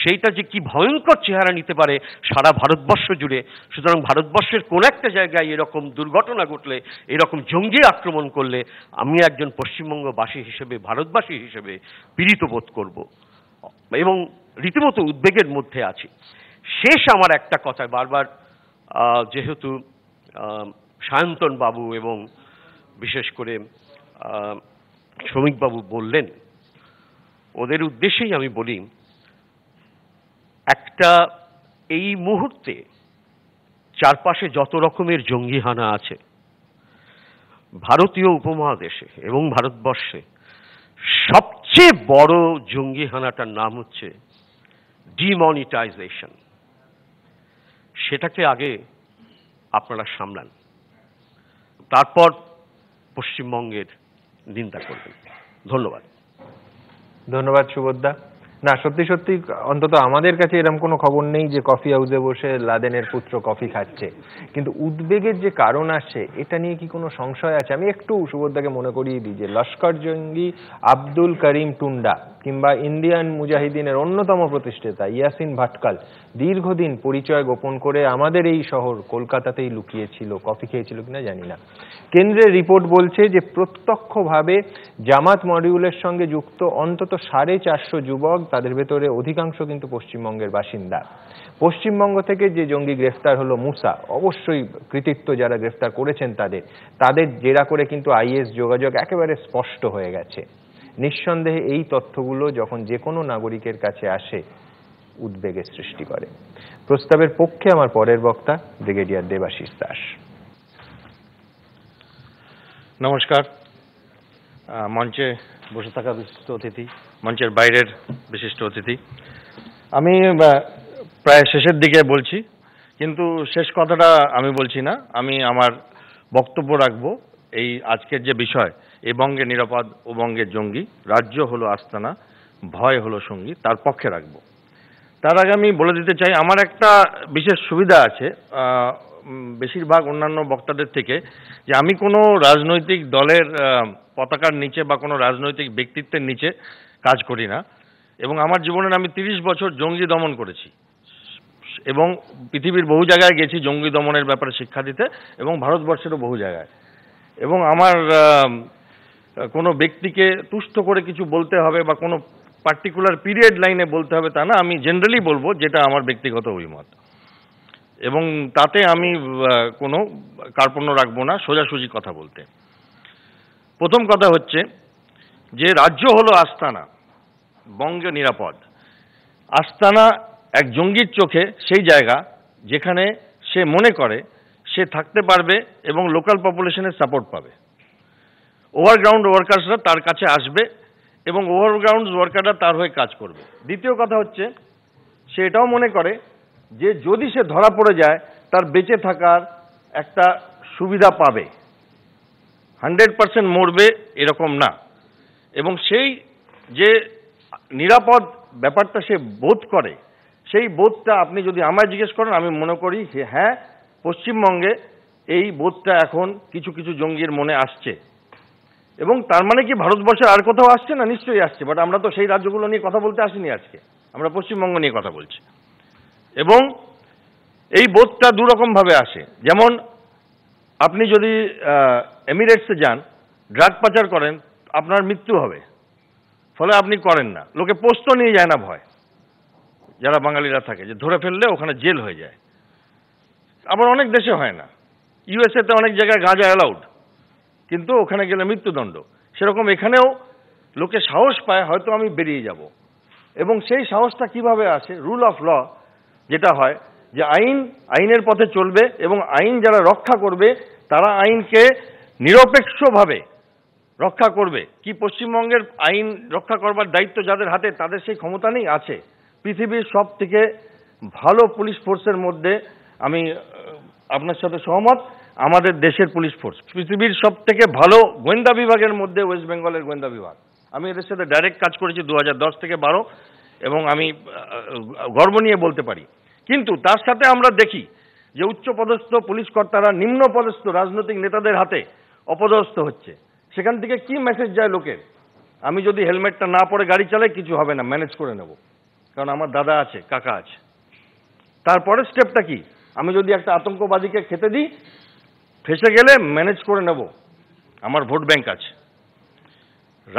সেইটা যে কি ভয়ঙ্কর চেহারা নিতে পারে সারা ভারতবর্ষ জুড়ে। সুতরাং ভারতবর্ষের কোন একটা জায়গায় এরকম দুর্ঘটনা ঘটলে, এরকম জঙ্গি আক্রমণ করলে, আমি একজন পশ্চিমবঙ্গবাসী হিসেবে, ভারতবাসী হিসেবে পীড়িত বোধ করব এবং রীতিমতো উদ্বেগের মধ্যে আছি। শেষ আমার একটা কথা, বারবার যেহেতু সায়ন্তন বাবু এবং বিশেষ করে শ্রমিকবাবু বললেন, ওদের উদ্দেশ্যেই আমি বলি, একটা এই মুহূর্তে চারপাশে যত রকমের জঙ্গিহানা আছে ভারতীয় উপমহাদেশে এবং ভারতবর্ষে, সবচেয়ে বড় জঙ্গিহানাটার নাম হচ্ছে ডিমনিটাইজেশন। সেটাকে আগে আপনারা সামলান, তারপর পশ্চিমবঙ্গের নিন্দা করবেন। ধন্যবাদ। ধন্যবাদ সুবোধদা। না, সত্যি সত্যি অন্তত আমাদের কাছে এরকম কোনো খবর নেই যে কফি হাউসে বসে লাদেনের পুত্র কফি খাচ্ছে, কিন্তু উদ্বেগের যে কারণ আসছে এটা নিয়ে কি কোনো সংশয় আছে? আমি একটু সুবোধদাকে মনে করিয়ে দিই যে লস্কর জঙ্গি আব্দুল করিম টুন্ডা কিংবা ইন্ডিয়ান মুজাহিদিনের অন্যতম প্রতিষ্ঠাতা ইয়াসিন ভাটকাল দীর্ঘদিন পরিচয় গোপন করে আমাদের এই শহর কলকাতাতেই লুকিয়েছিল, কফি খেয়েছিল কিনা জানি না। কেন্দ্রের রিপোর্ট বলছে যে প্রত্যক্ষভাবে জামাত মডিউলের সঙ্গে যুক্ত অন্তত 450 যুবক, তাদের ভেতরে অধিকাংশ কিন্তু পশ্চিমবঙ্গের বাসিন্দা। পশ্চিমবঙ্গ থেকে যে জঙ্গি গ্রেফতার হলো মুসা, অবশ্যই কৃতিত্ব যারা গ্রেফতার করেছেন তাদের জেরা করে কিন্তু আইএস যোগাযোগ একেবারে স্পষ্ট হয়ে গেছে। নিঃসন্দেহে এই তথ্যগুলো যখন যে কোনো নাগরিকের কাছে আসে উদ্বেগের সৃষ্টি করে। প্রস্তাবের পক্ষে আমার পরের বক্তা ব্রিগেডিয়ার দেবাশিস দাস। নমস্কার। মঞ্চে বসে থাকা বিশিষ্ট অতিথি, মঞ্চের বাইরের বিশিষ্ট অতিথি, আমি প্রায় শেষের দিকে বলছি, কিন্তু শেষ কথাটা আমি বলছি না। আমি আমার বক্তব্য রাখবো এই আজকের যে বিষয়, এ বঙ্গে নিরাপদ, ও বঙ্গের জঙ্গি, রাজ্য হলো আস্তানা, ভয় হলো সঙ্গী, তার পক্ষে রাখবো। তার আগে আমি বলে দিতে চাই, আমার একটা বিশেষ সুবিধা আছে বেশিরভাগ অন্যান্য বক্তাদের থেকে, যে আমি কোনো রাজনৈতিক দলের পতাকার নিচে বা কোনো রাজনৈতিক ব্যক্তিত্বের নিচে কাজ করি না, এবং আমার জীবনের আমি 30 বছর জঙ্গি দমন করেছি এবং পৃথিবীর বহু জায়গায় গেছি জঙ্গি দমনের ব্যাপারে শিক্ষা দিতে, এবং ভারতবর্ষেরও বহু জায়গায়। এবং আমার কোনো ব্যক্তিকে তুষ্ট করে কিছু বলতে হবে বা কোনো পার্টিকুলার পিরিয়ড লাইনে বলতে হবে তা না, আমি জেনারেলি বলবো যেটা আমার ব্যক্তিগত অভিমত, এবং তাতে আমি কোনো কার্পণ্য রাখবো না, সোজাসুজি কথা বলতে। প্রথম কথা হচ্ছে যে রাজ্য হলো আস্তানা, বঙ্গে নিরাপদ। আস্তানা এক জঙ্গির চোখে সেই জায়গা যেখানে সে মনে করে সে থাকতে পারবে এবং লোকাল পপুলেশনের সাপোর্ট পাবে। ওভারগ্রাউন্ড ওয়ার্কার্সরা তার কাছে আসবে এবং ওভারগ্রাউন্ড ওয়ার্কাররা তার হয়ে কাজ করবে। দ্বিতীয় কথা হচ্ছে সে এটাও মনে করে যে যদি সে ধরা পড়ে যায় তার বেঁচে থাকার একটা সুবিধা পাবে, 100% মরবে এরকম না। এবং সেই যে নিরাপদ ব্যাপারটা সে বোধ করে, সেই বোধটা আপনি যদি আমায় জিজ্ঞেস করেন, আমি মনে করি যে হ্যাঁ, পশ্চিমবঙ্গে এই বোধটা এখন কিছু কিছু জঙ্গির মনে আসছে। এবং তার মানে কি ভারতবর্ষের আর কোথাও আসছে না? নিশ্চয়ই আসছে, বাট আমরা তো সেই রাজ্যগুলো নিয়ে কথা বলতে আসিনি আজকে, আমরা পশ্চিমবঙ্গ নিয়ে কথা বলছি। এবং এই বোধটা দুরকমভাবে আসে। যেমন আপনি যদি এমিরেটসে যান, ড্রাগ পাচার করেন, আপনার মৃত্যু হবে, ফলে আপনি করেন না। লোকে পোস্ত নিয়ে যায় না ভয়, যারা বাঙালিরা থাকে, যে ধরে ফেললে ওখানে জেল হয়ে যায়। আবার অনেক দেশে হয় না, ইউএসএতে অনেক জায়গায় গাঁজা অ্যালাউড, কিন্তু ওখানে গেলে মৃত্যুদণ্ড। সেরকম এখানেও লোকে সাহস পায় হয়তো আমি বেরিয়ে যাব। এবং সেই সাহসটা কিভাবে আসে? রুল অফ ল যেটা হয়, যে আইনের পথে চলবে এবং আইন যারা রক্ষা করবে তারা আইনকে নিরপেক্ষভাবে রক্ষা করবে। কি পশ্চিমবঙ্গের আইন রক্ষা করবার দায়িত্ব যাদের হাতে, তাদের সেই ক্ষমতা নেই? আছে। পৃথিবীর সব থেকে ভালো পুলিশ ফোর্সের মধ্যে আমি আপনার সাথে সহমত, আমাদের দেশের পুলিশ ফোর্স। পৃথিবীর সব থেকে ভালো গোয়েন্দা বিভাগের মধ্যে ওয়েস্ট বেঙ্গলের গোয়েন্দা বিভাগ। আমি এদের সাথে ডাইরেক্ট কাজ করেছি 2010 থেকে 12, এবং আমি গর্ব নিয়ে বলতে পারি। কিন্তু তার সাথে আমরা দেখি যে উচ্চপদস্থ পুলিশ কর্তারা নিম্নপদস্থ রাজনৈতিক নেতাদের হাতে অপদস্থ হচ্ছে। সেখান থেকে কি মেসেজ যায় লোকের? আমি যদি হেলমেটটা না পরে গাড়ি চালাই, কিছু হবে না, ম্যানেজ করে নেব, কারণ আমার দাদা আছে, কাকা আছে। তারপরের স্টেপটা কি? আমি যদি একটা আতঙ্কবাদীকে খেতে দিই, ফেসে গেলে ম্যানেজ করে নেব, আমার ভোট ব্যাংক আছে।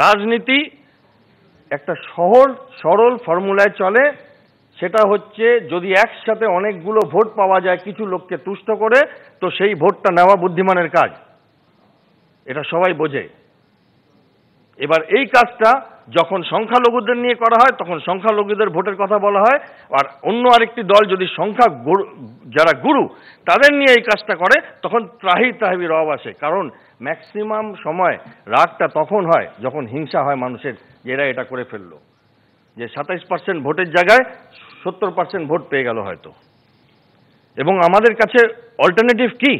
রাজনীতি একটা সহজ সরল ফর্মুলায় চলে, সেটা হচ্ছে যদি একসাথে অনেকগুলো ভোট পাওয়া যায় কিছু লোককে তুষ্ট করে, তো সেই ভোটটা নেওয়া বুদ্ধিমানের কাজ, এটা সবাই বোঝে। এবার এই কাজটা যখন সংখ্যালঘুদের নিয়ে করা হয়, তখন সংখ্যালঘুদের ভোটের কথা বলা হয়, আর অন্য আরেকটি দল যদি যারা গুরু তাদের নিয়ে এই কাজটা করে, তখন ত্রাহি ত্রাহি রব আসে। কারণ ম্যাক্সিমাম সময় রাগটা তখন হয় যখন হিংসা হয় মানুষের, যে এরা এটা করে ফেললো, যে 27% ভোটের জায়গায় 70% ভোট পেয়ে গেল হয়তো। এবং আমাদের কাছে অল্টারনেটিভ কি?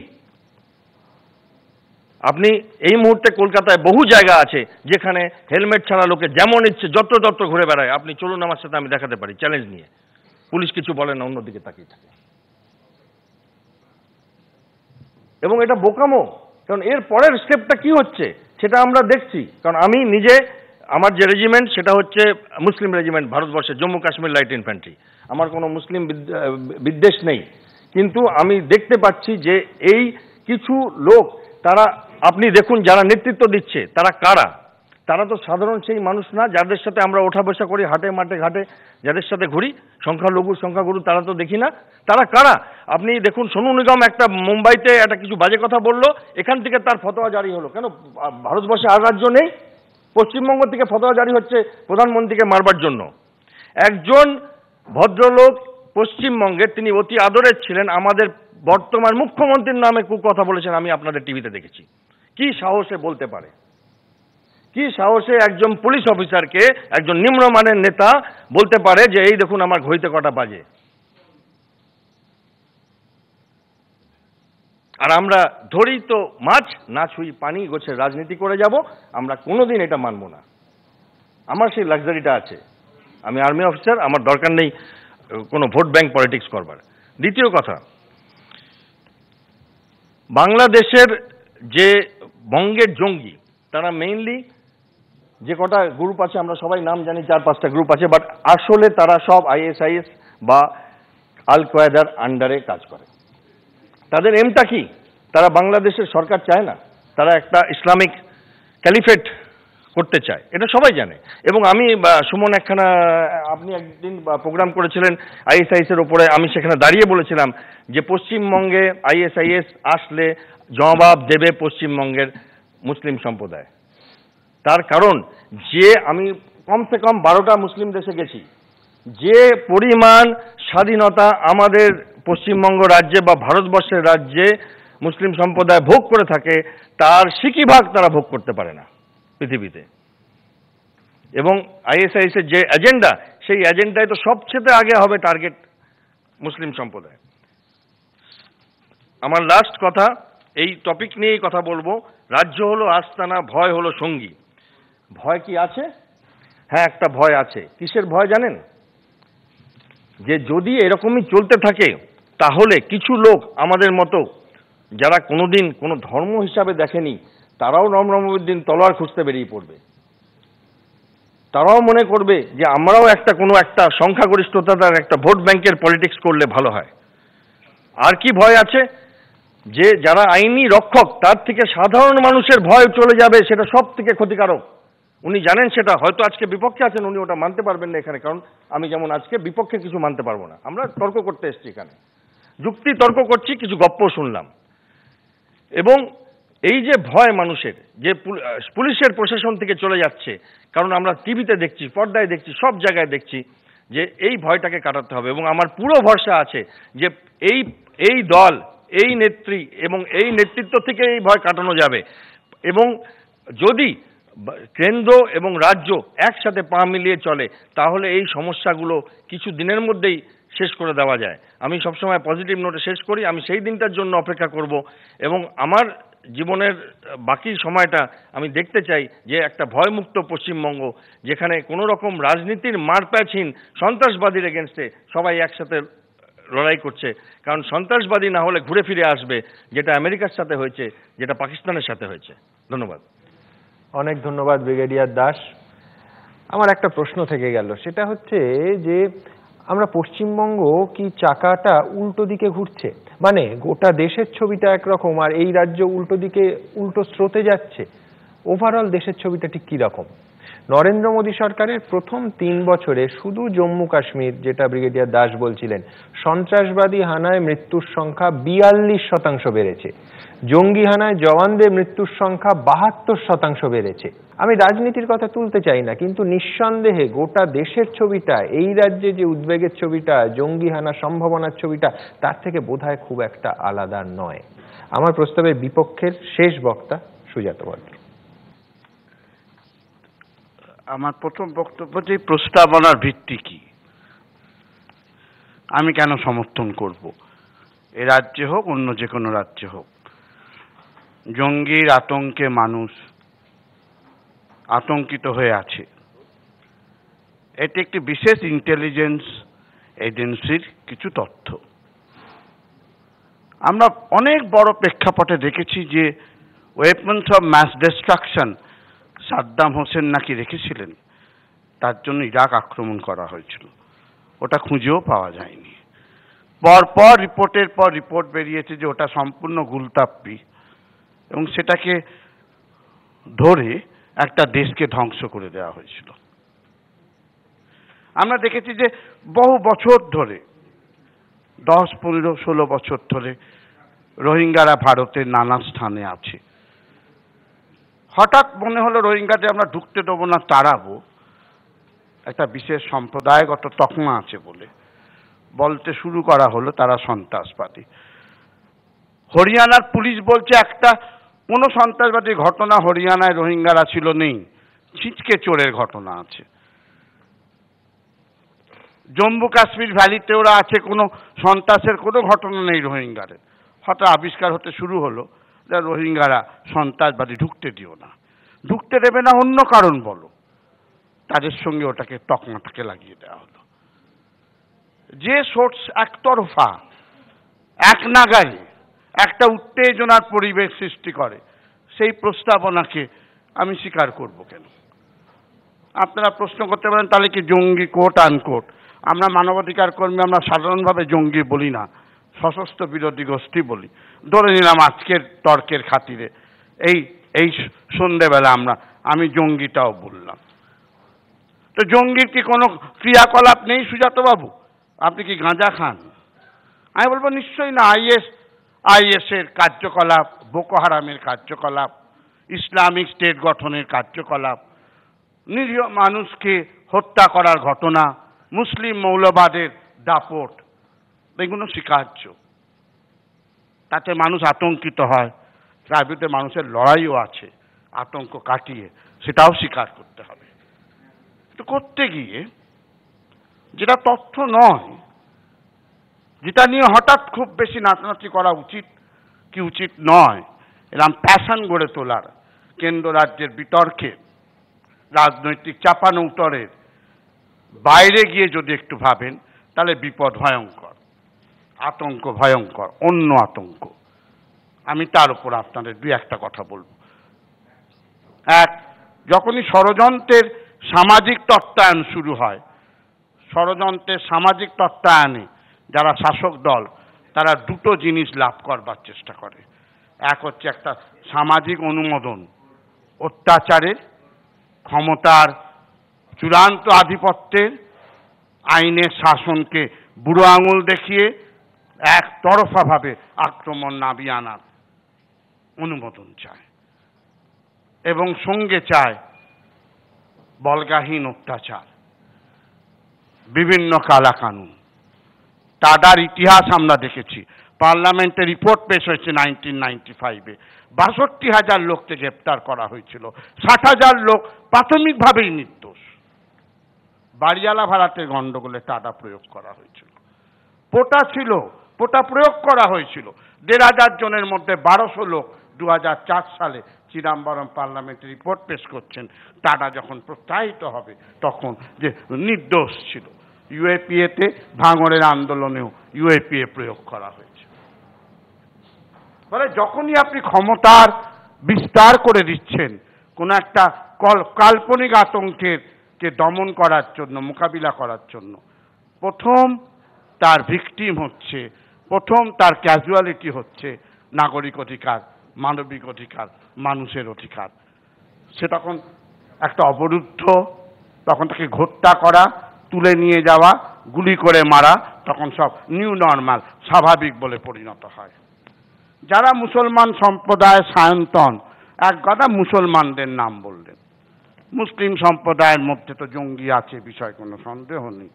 আপনি এই মুহূর্তে কলকাতায় বহু জায়গা আছে যেখানে হেলমেট ছাড়া লোকে যেমন ইচ্ছে যত্র ঘুরে বেড়ায়। আপনি চলুন আমার সাথে, আমি দেখাতে পারি, চ্যালেঞ্জ নিয়ে। পুলিশ কিছু বলে না, অন্যদিকে তাকিয়ে থাকে। এবং এটা বোকামো, কারণ এর পরের স্টেপটা কি হচ্ছে সেটা আমরা দেখছি। কারণ আমি নিজে, আমার যে রেজিমেন্ট সেটা হচ্ছে মুসলিম রেজিমেন্ট ভারতবর্ষের, জম্মু কাশ্মীর লাইট ইনফ্যান্ট্রি। আমার কোনো মুসলিম বিদ্বেষ নেই, কিন্তু আমি দেখতে পাচ্ছি যে এই কিছু লোক, তারা, আপনি দেখুন যারা নেতৃত্ব দিচ্ছে তারা কারা? তারা তো সাধারণ সেই মানুষ না যাদের সাথে আমরা ওঠা বসা করি, হাটে মাঠে ঘাটে যাদের সাথে ঘুরি, সংখ্যাগুরু তারা তো দেখি না। তারা কারা? আপনি দেখুন, সোনু নিগম একটা মুম্বাইতে একটা কিছু বাজে কথা বললো, এখান থেকে তার ফতোয়া জারি হলো। কেন? ভারতবর্ষে আর রাজ্য নেই? পশ্চিমবঙ্গ থেকে ফতোয়া জারি হচ্ছে প্রধানমন্ত্রীকে মারবার জন্য। একজন ভদ্রলোক পশ্চিমবঙ্গে, তিনি অতি আদরের ছিলেন, আমাদের বর্তমান মুখ্যমন্ত্রীর নামে কথা বলেছেন, আমি আপনাদের টিভিতে দেখেছি। কি সাহসে বলতে পারে? কি সাহসে একজন পুলিশ অফিসারকে, একজন নিম্নমানের নেতা বলতে পারে যে এই দেখুন আমার ঘড়িতে কটা বাজে? আর আমরা ধরি তো মাছ, না ছুঁই পানি, গোছের রাজনীতি করে যাব। আমরা কোনোদিন এটা মানব না। আমার সেই লাক্সারিটা আছে, আমি আর্মি অফিসার, আমার দরকার নেই কোনো ভোট ব্যাংক পলিটিক্স করবার। দ্বিতীয় কথা, বাংলাদেশের যে বঙ্গের জঙ্গি, তারা মেইনলি যে কটা গ্রুপ আছে, আমরা সবাই নাম জানি, 4-5টা গ্রুপ আছে, বাট আসলে তারা সব ISIS বা আল কোয়েদার আন্ডারে কাজ করে। তাদের এমটা কি? তারা বাংলাদেশের সরকার চায় না, তারা একটা ইসলামিক ক্যালিফেট করতে চায়, এটা সবাই জানে। এবং আমি সুমন একখানা, আপনি একদিন প্রোগ্রাম করেছিলেন ISIS এর ওপরে, আমি সেখানে দাঁড়িয়ে বলেছিলাম যে পশ্চিমবঙ্গে ISIS আসলে জবাব দেবে পশ্চিমবঙ্গের মুসলিম সম্প্রদায়। তার কারণ, যে আমি কমসে কম 12টা মুসলিম দেশে গেছি, যে পরিমাণ স্বাধীনতা আমাদের পশ্চিমবঙ্গ রাজ্যে বা ভারতবর্ষের রাজ্যে মুসলিম সম্প্রদায় ভোগ করে থাকে, তার 60% তারা ভোগ করতে পারে না পৃথিবীতে। এবং ISIS এর যে এজেন্ডা, সেই এজেন্ডায় তো সবচেয়ে আগে হবে টার্গেট মুসলিম সম্প্রদায়। আমার লাস্ট কথা, এই টপিক নিয়েই কথা বলবো। রাজ্য হলো আস্তানা, ভয় হলো সঙ্গী। ভয় কি আছে? হ্যাঁ, একটা ভয় আছে। কিসের ভয় জানেন? যে যদি এরকমই চলতে থাকে তাহলে কিছু লোক আমাদের মতো, যারা কোনোদিন কোনো ধর্ম হিসাবে দেখেনি, তারাও রামনবমীর তলোয়ার খুঁজতে বেরিয়ে পড়বে। তারাও মনে করবে যে আমরাও কোনো একটা সংখ্যাগরিষ্ঠতার একটা ভোট ব্যাংকের পলিটিক্স করলে ভালো হয়। আর কি ভয় আছে? যে যারা আইনি রক্ষক, তার থেকে সাধারণ মানুষের ভয় চলে যাবে, সেটা সব থেকে ক্ষতিকারক। উনি জানেন সেটা, হয়তো আজকে বিপক্ষে আছেন, উনি ওটা মানতে পারবেন না এখানে, কারণ আমি যেমন আজকে বিপক্ষে কিছু মানতে পারবো না। আমরা তর্ক করতে এসেছি এখানে, যুক্তি তর্ক করছি, কিছু গপ্প শুনলাম। এবং এই যে ভয় মানুষের, যে পুলিশের প্রশাসন থেকে চলে যাচ্ছে, কারণ আমরা টিভিতে দেখছি, পর্দায় দেখছি, সব জায়গায় দেখছি, যে এই ভয়টাকে কাটাতে হবে। এবং আমার পুরো ভরসা আছে যে এই দল, এই নেত্রী এবং এই নেতৃত্ব থেকে এই ভয় কাটানো যাবে। এবং যদি কেন্দ্র এবং রাজ্য একসাথে পা মিলিয়ে চলে, তাহলে এই সমস্যাগুলো কিছু দিনের মধ্যেই শেষ করে দেওয়া যায়। আমি সবসময় পজিটিভ নোটে শেষ করি। আমি সেই দিনটার জন্য অপেক্ষা করব এবং আমার জীবনের বাকি সময়টা আমি দেখতে চাই যে একটা ভয়মুক্ত পশ্চিমবঙ্গ, যেখানে কোনো রকম রাজনীতির মারপ্যাচহীন সন্ত্রাসবাদীর এগেনস্টে সবাই একসাথে লড়াই করছে। কারণ সন্ত্রাসবাদী না হলে ঘুরে ফিরে আসবে, যেটা আমেরিকার সাথে হয়েছে, যেটা পাকিস্তানের সাথে হয়েছে। ধন্যবাদ। অনেক ধন্যবাদ ব্রিগেডিয়ার দাস। আমার একটা প্রশ্ন থেকে গেল, সেটা হচ্ছে যে আমরা পশ্চিমবঙ্গ কি চাকাটা উল্টো দিকে ঘুরছে? মানে গোটা দেশের ছবিটা একরকম আর এই রাজ্য উল্টো দিকে, উল্টো স্রোতে যাচ্ছে। ওভারঅল দেশের ছবিটা ঠিক কি রকম? নরেন্দ্র মোদী সরকারের প্রথম 3 বছরে শুধু জম্মু কাশ্মীর, যেটা ব্রিগেডিয়ার দাস বলছিলেন, সন্ত্রাসবাদী হানায় মৃত্যুর সংখ্যা 42% বেড়েছে। জঙ্গি হানায় জওয়ানদের মৃত্যুর সংখ্যা 72% বেড়েছে। আমি রাজনীতির কথা তুলতে চাই না, কিন্তু নিঃসন্দেহে গোটা দেশের ছবিটা, এই রাজ্যে যে উদ্বেগের ছবিটা, জঙ্গি হানা সম্ভাবনার ছবিটা, তার থেকে বোধহয় খুব একটা আলাদা নয়। আমার প্রস্তাবের বিপক্ষের শেষ বক্তা সুজাত ভদ্র। আমার প্রথম বক্তব্য যে প্রস্তাবনার ভিত্তি কি, আমি কেন সমর্থন করব? এ রাজ্যে হোক, অন্য যে কোনো রাজ্যে হোক, জঙ্গির আতঙ্কে মানুষ আতঙ্কিত হয়ে আছে। এটি একটি বিশেষ ইন্টেলিজেন্স এজেন্সির কিছু তথ্য। আমরা অনেক বড় প্রেক্ষাপটে দেখেছি যে weapons of mass destruction Saddam Hussein নাকি রেখেছিলেন, তার জন্য ইরাক আক্রমণ করা হয়েছিল। ওটা খুঁজেও পাওয়া যায়নি। পরপর রিপোর্টের পর রিপোর্ট বেরিয়েছে যে ওটা সম্পূর্ণ গুলতাপ্পি, এবং সেটাকে ধরে একটা দেশকে ধ্বংস করে দেওয়া হয়েছিল। আমরা দেখেছি যে বহু বছর ধরে, 10, 15, 16 বছর ধরে রোহিঙ্গারা ভারতের নানা স্থানে আছে। হঠাৎ মনে হলো রোহিঙ্গাদের আমরা ঢুকতে দেবো না, তাড়াবো। একটা বিশেষ সম্প্রদায়গত তকমা আছে বলে বলতে শুরু করা হলো তারা সন্ত্রাসবাদী। হরিয়ানার পুলিশ বলছে কোনো সন্ত্রাসবাদী ঘটনা হরিয়ানায় রোহিঙ্গারা ছিল নেই, ছিচকে চোরের ঘটনা আছে। জম্মু কাশ্মীর ভ্যালিতে ওরা আছে, কোনো সন্ত্রাসের কোনো ঘটনা নেই রোহিঙ্গাদের। হঠাৎ আবিষ্কার হতে শুরু হলো যে রোহিঙ্গারা সন্ত্রাসবাদী, ঢুকতে দিও না। ঢুকতে দেবে না অন্য কারণ বলো, তাদের সঙ্গে ওটাকে তকমাটাকে লাগিয়ে দেওয়া হলো। যে সোর্স একতরফা, এক নাগাড়ে একটা উত্তেজনার পরিবেশ সৃষ্টি করে, সেই প্রস্তাবনাকে আমি স্বীকার করব কেন? আপনারা প্রশ্ন করতে পারেন তাহলে কি জঙ্গি কোট আনকোট? আমরা মানবাধিকার কর্মী, আমরা সাধারণভাবে জঙ্গি বলি না, সশস্ত্র বিরোধী গোষ্ঠী বলি। ধরে নিলাম আজকের তর্কের খাতিরে এই সন্ধ্যেবেলা আমি জঙ্গিটাও বললাম। তো জঙ্গির কি কোনো ক্রিয়াকলাপ নেই সুজাতবাবু? আপনি কি গাঁজা খান? আমি বলবো নিশ্চয়ই না। আইএসের কার্যকলাপ, বোকো হারামের কার্যকলাপ, ইসলামিক স্টেট গঠনের কার্যকলাপ, নিরীহ মানুষকে হত্যা করার ঘটনা, মুসলিম মৌলবাদের দাপট, এগুলো স্বীকার্য। তাতে মানুষ আতঙ্কিত হয়, তার বিরুদ্ধে মানুষের লড়াইও আছে, আতঙ্ক কাটিয়ে, সেটাও স্বীকার করতে হবে। তো করতে গিয়ে যেটা তথ্য নয়, যেটা নিয়ে হঠাৎ খুব বেশি নাচানাচি করা উচিত কি উচিত নয়, এরকম প্যাশন গড়ে তোলার, কেন্দ্র রাজ্যের বিতর্কে, রাজনৈতিক চাপানউতরের বাইরে গিয়ে যদি একটু ভাবেন তাহলে বিপদ ভয়ঙ্কর, আতঙ্ক ভয়ঙ্কর, অন্য আতঙ্ক। আমি তার উপর আপনাদের দুই একটা কথা বলবো। এক, যখনই ষড়যন্ত্রের সামাজিক তত্ত্বায়ন শুরু হয়, ষড়যন্ত্রের সামাজিক তত্ত্বায়নে যারা শাসক দল তারা দুটো জিনিস লাভ করবার চেষ্টা করে। এক হচ্ছে একটা সামাজিক অনুমোদন, অত্যাচারের, ক্ষমতার চূড়ান্ত আধিপত্যের, আইনের শাসনকে বুড়ো আঙুল দেখিয়ে একতরফাভাবে আক্রমণ নামিয়ে আনার অনুমোদন চায়, এবং সঙ্গে চায় বলগাহীন অত্যাচার, বিভিন্ন কালাকানুন। টাডার ইতিহাস আমরা দেখেছি, পার্লামেন্টে রিপোর্ট পেশ হয়েছে 1995-এ 62,000 লোককে গ্রেপ্তার করা হয়েছিল, 60,000 লোক প্রাথমিকভাবেই নির্দোষ। বাড়িওয়ালা ভাড়াতে গন্ডগোলে টাডা প্রয়োগ করা হয়েছিল, পোটা ছিল, পোটা প্রয়োগ করা হয়েছিল। 1,500 জনের মধ্যে 1200 লোক 2004 সালে চিদাম্বরম পার্লামেন্টে রিপোর্ট পেশ করছেন, টাডা যখন প্রত্যাহিত হবে তখন যে নির্দোষ ছিল। ইউএপিএতে ভাঙড়ের আন্দোলনেও ইউএপিএ প্রয়োগ করা হয়েছে। ফলে যখনই আপনি ক্ষমতার বিস্তার করে দিচ্ছেন কোনো একটা কাল্পনিক আতঙ্কের কে দমন করার জন্য, মোকাবিলা করার জন্য, প্রথম তার ভিকটিম হচ্ছে, প্রথম তার ক্যাজুয়ালিটি হচ্ছে নাগরিক অধিকার, মানবিক অধিকার, মানুষের অধিকার। সে তখন একটা অবরুদ্ধ, তখন তাকে হত্যা করা, তুলে নিয়ে যাওয়া, গুলি করে মারা, তখন সব নিউ নর্মাল, স্বাভাবিক বলে পরিণত হয়। যারা মুসলমান সম্প্রদায়ের সায়ন্তন, এক কথা মুসলমানদের নাম বললেন, মুসলিম সম্প্রদায়ের মধ্যে তো জঙ্গি আছে, বিষয় কোনো সন্দেহ নেই।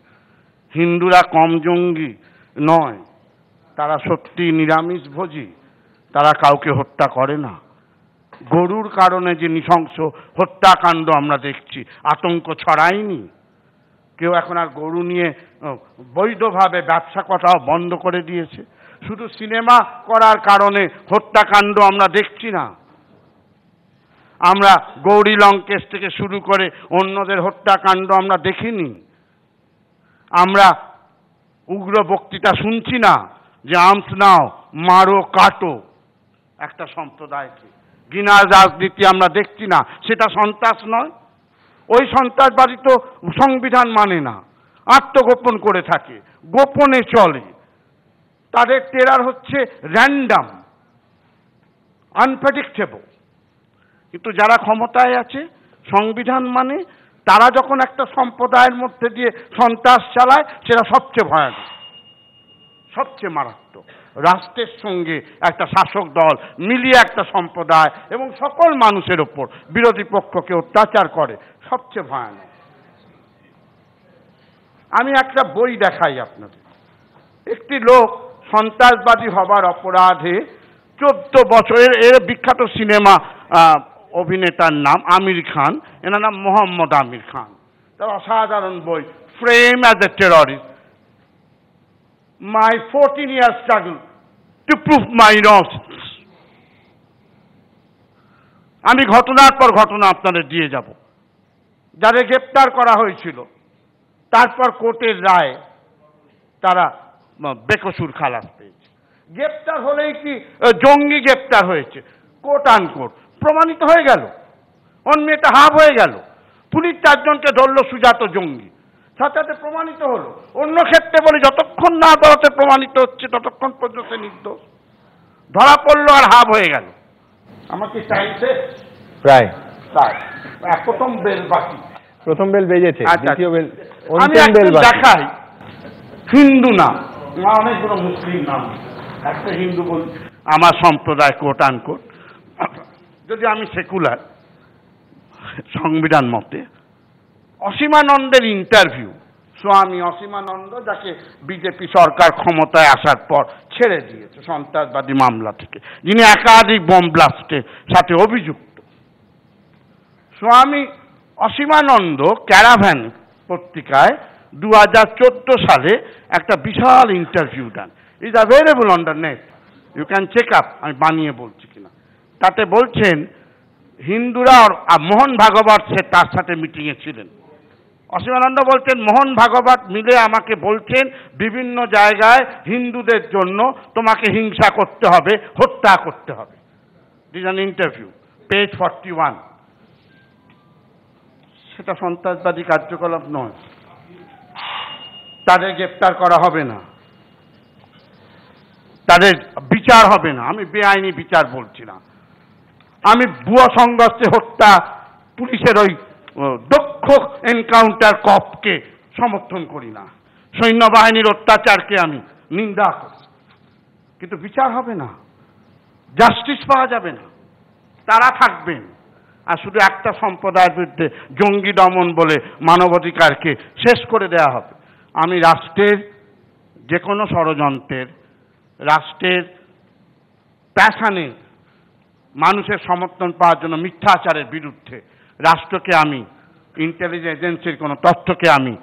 হিন্দুরা কম জঙ্গি নয়, তারা সত্যি নিরামিষভোজী, তারা কাউকে হত্যা করে না। গরুর কারণে যে নৃশংস হত্যাকাণ্ড আমরা দেখছি, আতঙ্ক ছড়ায়নি। কেউ এখন আর গরু নিয়ে বৈধভাবে ব্যবসা করাও বন্ধ করে দিয়েছে। শুধু সিনেমা করার কারণে হত্যাকাণ্ড আমরা দেখছি না। আমরা গৌরী লঙ্কেশ থেকে শুরু করে অন্যদের হত্যাকাণ্ড আমরা দেখিনি। আমরা উগ্র বক্তৃতা শুনছি না যে আর্মস নাও, মারো, কাটো একটা সম্প্রদায়কে। ঘৃণার রাজনীতি আমরা দেখছি না, সেটা সন্ত্রাস নয়? ওই সন্ত্রাসবাদী তো সংবিধান মানে না, আত্মগোপন করে থাকে, গোপনে চলে। তাদের টেরার হচ্ছে র্যান্ডাম, আনপ্রেডিক্টেবল। কিন্তু যারা ক্ষমতায় আছে, সংবিধান মানে, তারা যখন একটা সম্প্রদায়ের মধ্যে দিয়ে সন্ত্রাস চালায়, সেটা সবচেয়ে ভয়ানক, সবচেয়ে মারাত্মক। রাষ্ট্রের সঙ্গে একটা শাসক দল মিলিয়ে একটা সম্প্রদায় এবং সকল মানুষের ওপর বিরোধী পক্ষকে অত্যাচার করে, সবচেয়ে ভয়ানক। আমি একটা বই দেখাই আপনাদের। একটি লোক সন্ত্রাসবাদী হবার অপরাধে 14 বছরের, এর বিখ্যাত সিনেমা অভিনেতার নাম আমির খান, এনার নাম মোহাম্মদ আমির খান। তার অসাধারণ বই frame as a terrorist, my 14-year struggle to prove my innocence। আমি ঘটনার পর ঘটনা আপনাদের দিয়ে যাব। যাদের গ্রেপ্তার করা হয়েছিল, তারপর কোর্টের রায় তারা বেকসুর খালাস পেয়েছে। গ্রেপ্তার হলেই কি জঙ্গি গ্রেপ্তার হয়েছে? কোর্ট আনকোর্ট প্রমাণিত হয়ে গেল, অন্য এটা হাফ হয়ে গেল। পুলিশ 4 জনকে ধরলো সুজাত জঙ্গি, সাথে সাথে প্রমাণিত হলো। অন্য ক্ষেত্রে বলি, যতক্ষণ না আদালতে প্রমাণিত হচ্ছে ততক্ষণ পর্যন্ত নির্দোষ। ধরা পড়লো আর হাফ হয়ে গেল। আমাকে চাইছে প্রায় প্রথম বেল বাকি, প্রথম বেল বেজেছে, দ্বিতীয় বেল, আমি অন্তিম বেল বাকি। দেখাই হিন্দু নাম, অনেকগুলো মুসলিম নাম, একটা হিন্দু বলি আমার সম্প্রদায় কোট আনকোট। যদি আমি সেকুলার, সংবিধান মতে অসীমানন্দের ইন্টারভিউ, স্বামী অসীমানন্দ, যাকে বিজেপি সরকার ক্ষমতায় আসার পর ছেড়ে দিয়েছে সন্ত্রাসবাদী মামলা থেকে, যিনি একাধিক বোম ব্লাস্টের সাথে অভিযুক্ত। স্বামী অসীমানন্দ ক্যারাভ্যান পত্রিকায় 2014 সালে একটা বিশাল ইন্টারভিউ দেন। Is available on the net, you can check up, আমি বানিয়ে বলছি কিনা। তাতে বলছেন হিন্দুরা আর মোহন ভাগবত সে তার সাথে মিটিংয়ে ছিলেন। অসীমানন্দ বলছেন মোহন ভাগবত মিলে আমাকে বলছেন বিভিন্ন জায়গায় হিন্দুদের জন্য তোমাকে হিংসা করতে হবে, হত্যা করতে হবে। This an interview, page 41। সেটা সন্ত্রাসবাদী কার্যকলাপ নয়, তাদের গ্রেপ্তার করা হবে না, তাদের বিচার হবে না। আমি বেআইনি বিচার বলছি না, আমি ভুয়া সংঘর্ষে হত্যা, পুলিশের ওই দক্ষ এনকাউন্টার কপকে সমর্থন করি না, সৈন্যবাহিনীর অত্যাচারকে আমি নিন্দা করি, কিন্তু বিচার হবে না, জাস্টিস পাওয়া যাবে না। তারা থাকবেন আর শুধু একটা সম্প্রদায়ের বিরুদ্ধে জঙ্গি দমন বলে মানবাধিকারকে শেষ করে দেওয়া হবে। আমি রাষ্ট্রের যে কোনো ষড়যন্ত্রের, রাষ্ট্রের প্যাশানে মানুষের সমর্থন পাওয়ার জন্য মিথ্যাচারের বিরুদ্ধে রাষ্ট্রকে আমি, ইন্টেলিজেন্স এজেন্সির কোনো তথ্যকে আমি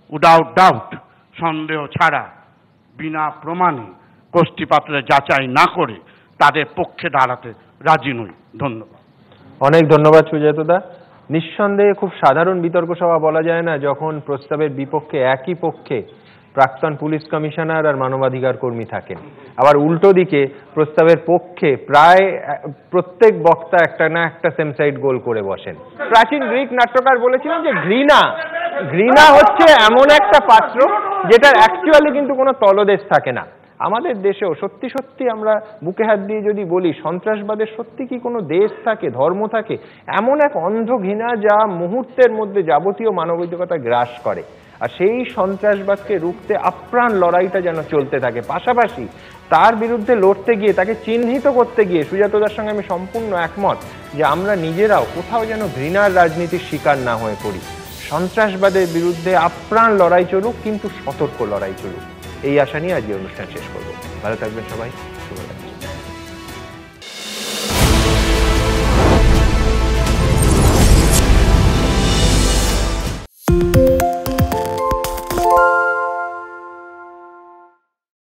উইদাউট ডাউট, সন্দেহ ছাড়া, বিনা প্রমাণে, কোষ্ঠীপাত্রে যাচাই না করে তাদের পক্ষে দাঁড়াতে রাজি নই। ধন্যবাদ। অনেক ধন্যবাদ সুজাতদা। নিঃসন্দেহে খুব সাধারণ বিতর্ক সভা বলা যায় না, যখন প্রস্তাবের বিপক্ষে একই পক্ষে প্রাক্তন পুলিশ কমিশনার আর মানবাধিকার কর্মী থাকেন, আবার উল্টো দিকে প্রস্তাবের পক্ষে প্রায় প্রত্যেক বক্তা একটা না একটা সেম সাইড গোল করে বসেন। প্রাচীন গ্রিক নাট্যকার বলেছিলেন যে ঘৃণা হচ্ছে এমন একটা পাত্র যেটার অ্যাকচুয়ালি কিন্তু কোনো তলদেশ থাকে না। আমাদের দেশেও সত্যি সত্যি আমরা বুকে হাত দিয়ে যদি বলি, সন্ত্রাসবাদের সত্যি কি কোনো দেশ থাকে, ধর্ম থাকে? এমন এক অন্ধ ঘৃণা যা মুহূর্তের মধ্যে যাবতীয় মানবিকতা গ্রাস করে। আর সেই সন্ত্রাসবাদকে রুখতে আপ্রাণ লড়াইটা যেন চলতে থাকে। পাশাপাশি তার বিরুদ্ধে লড়তে গিয়ে, তাকে চিহ্নিত করতে গিয়ে সুজাতদার সঙ্গে আমি সম্পূর্ণ একমত যে আমরা নিজেরাও কোথাও যেন ঘৃণার রাজনীতির শিকার না হয়ে পড়ি। সন্ত্রাসবাদের বিরুদ্ধে আপ্রাণ লড়াই চলুক, কিন্তু সতর্ক লড়াই চলুক। এই আশা নিয়ে আজকে অনুষ্ঠান শেষ করব। ভালো থাকবেন সবাই, শুভরাত্রি।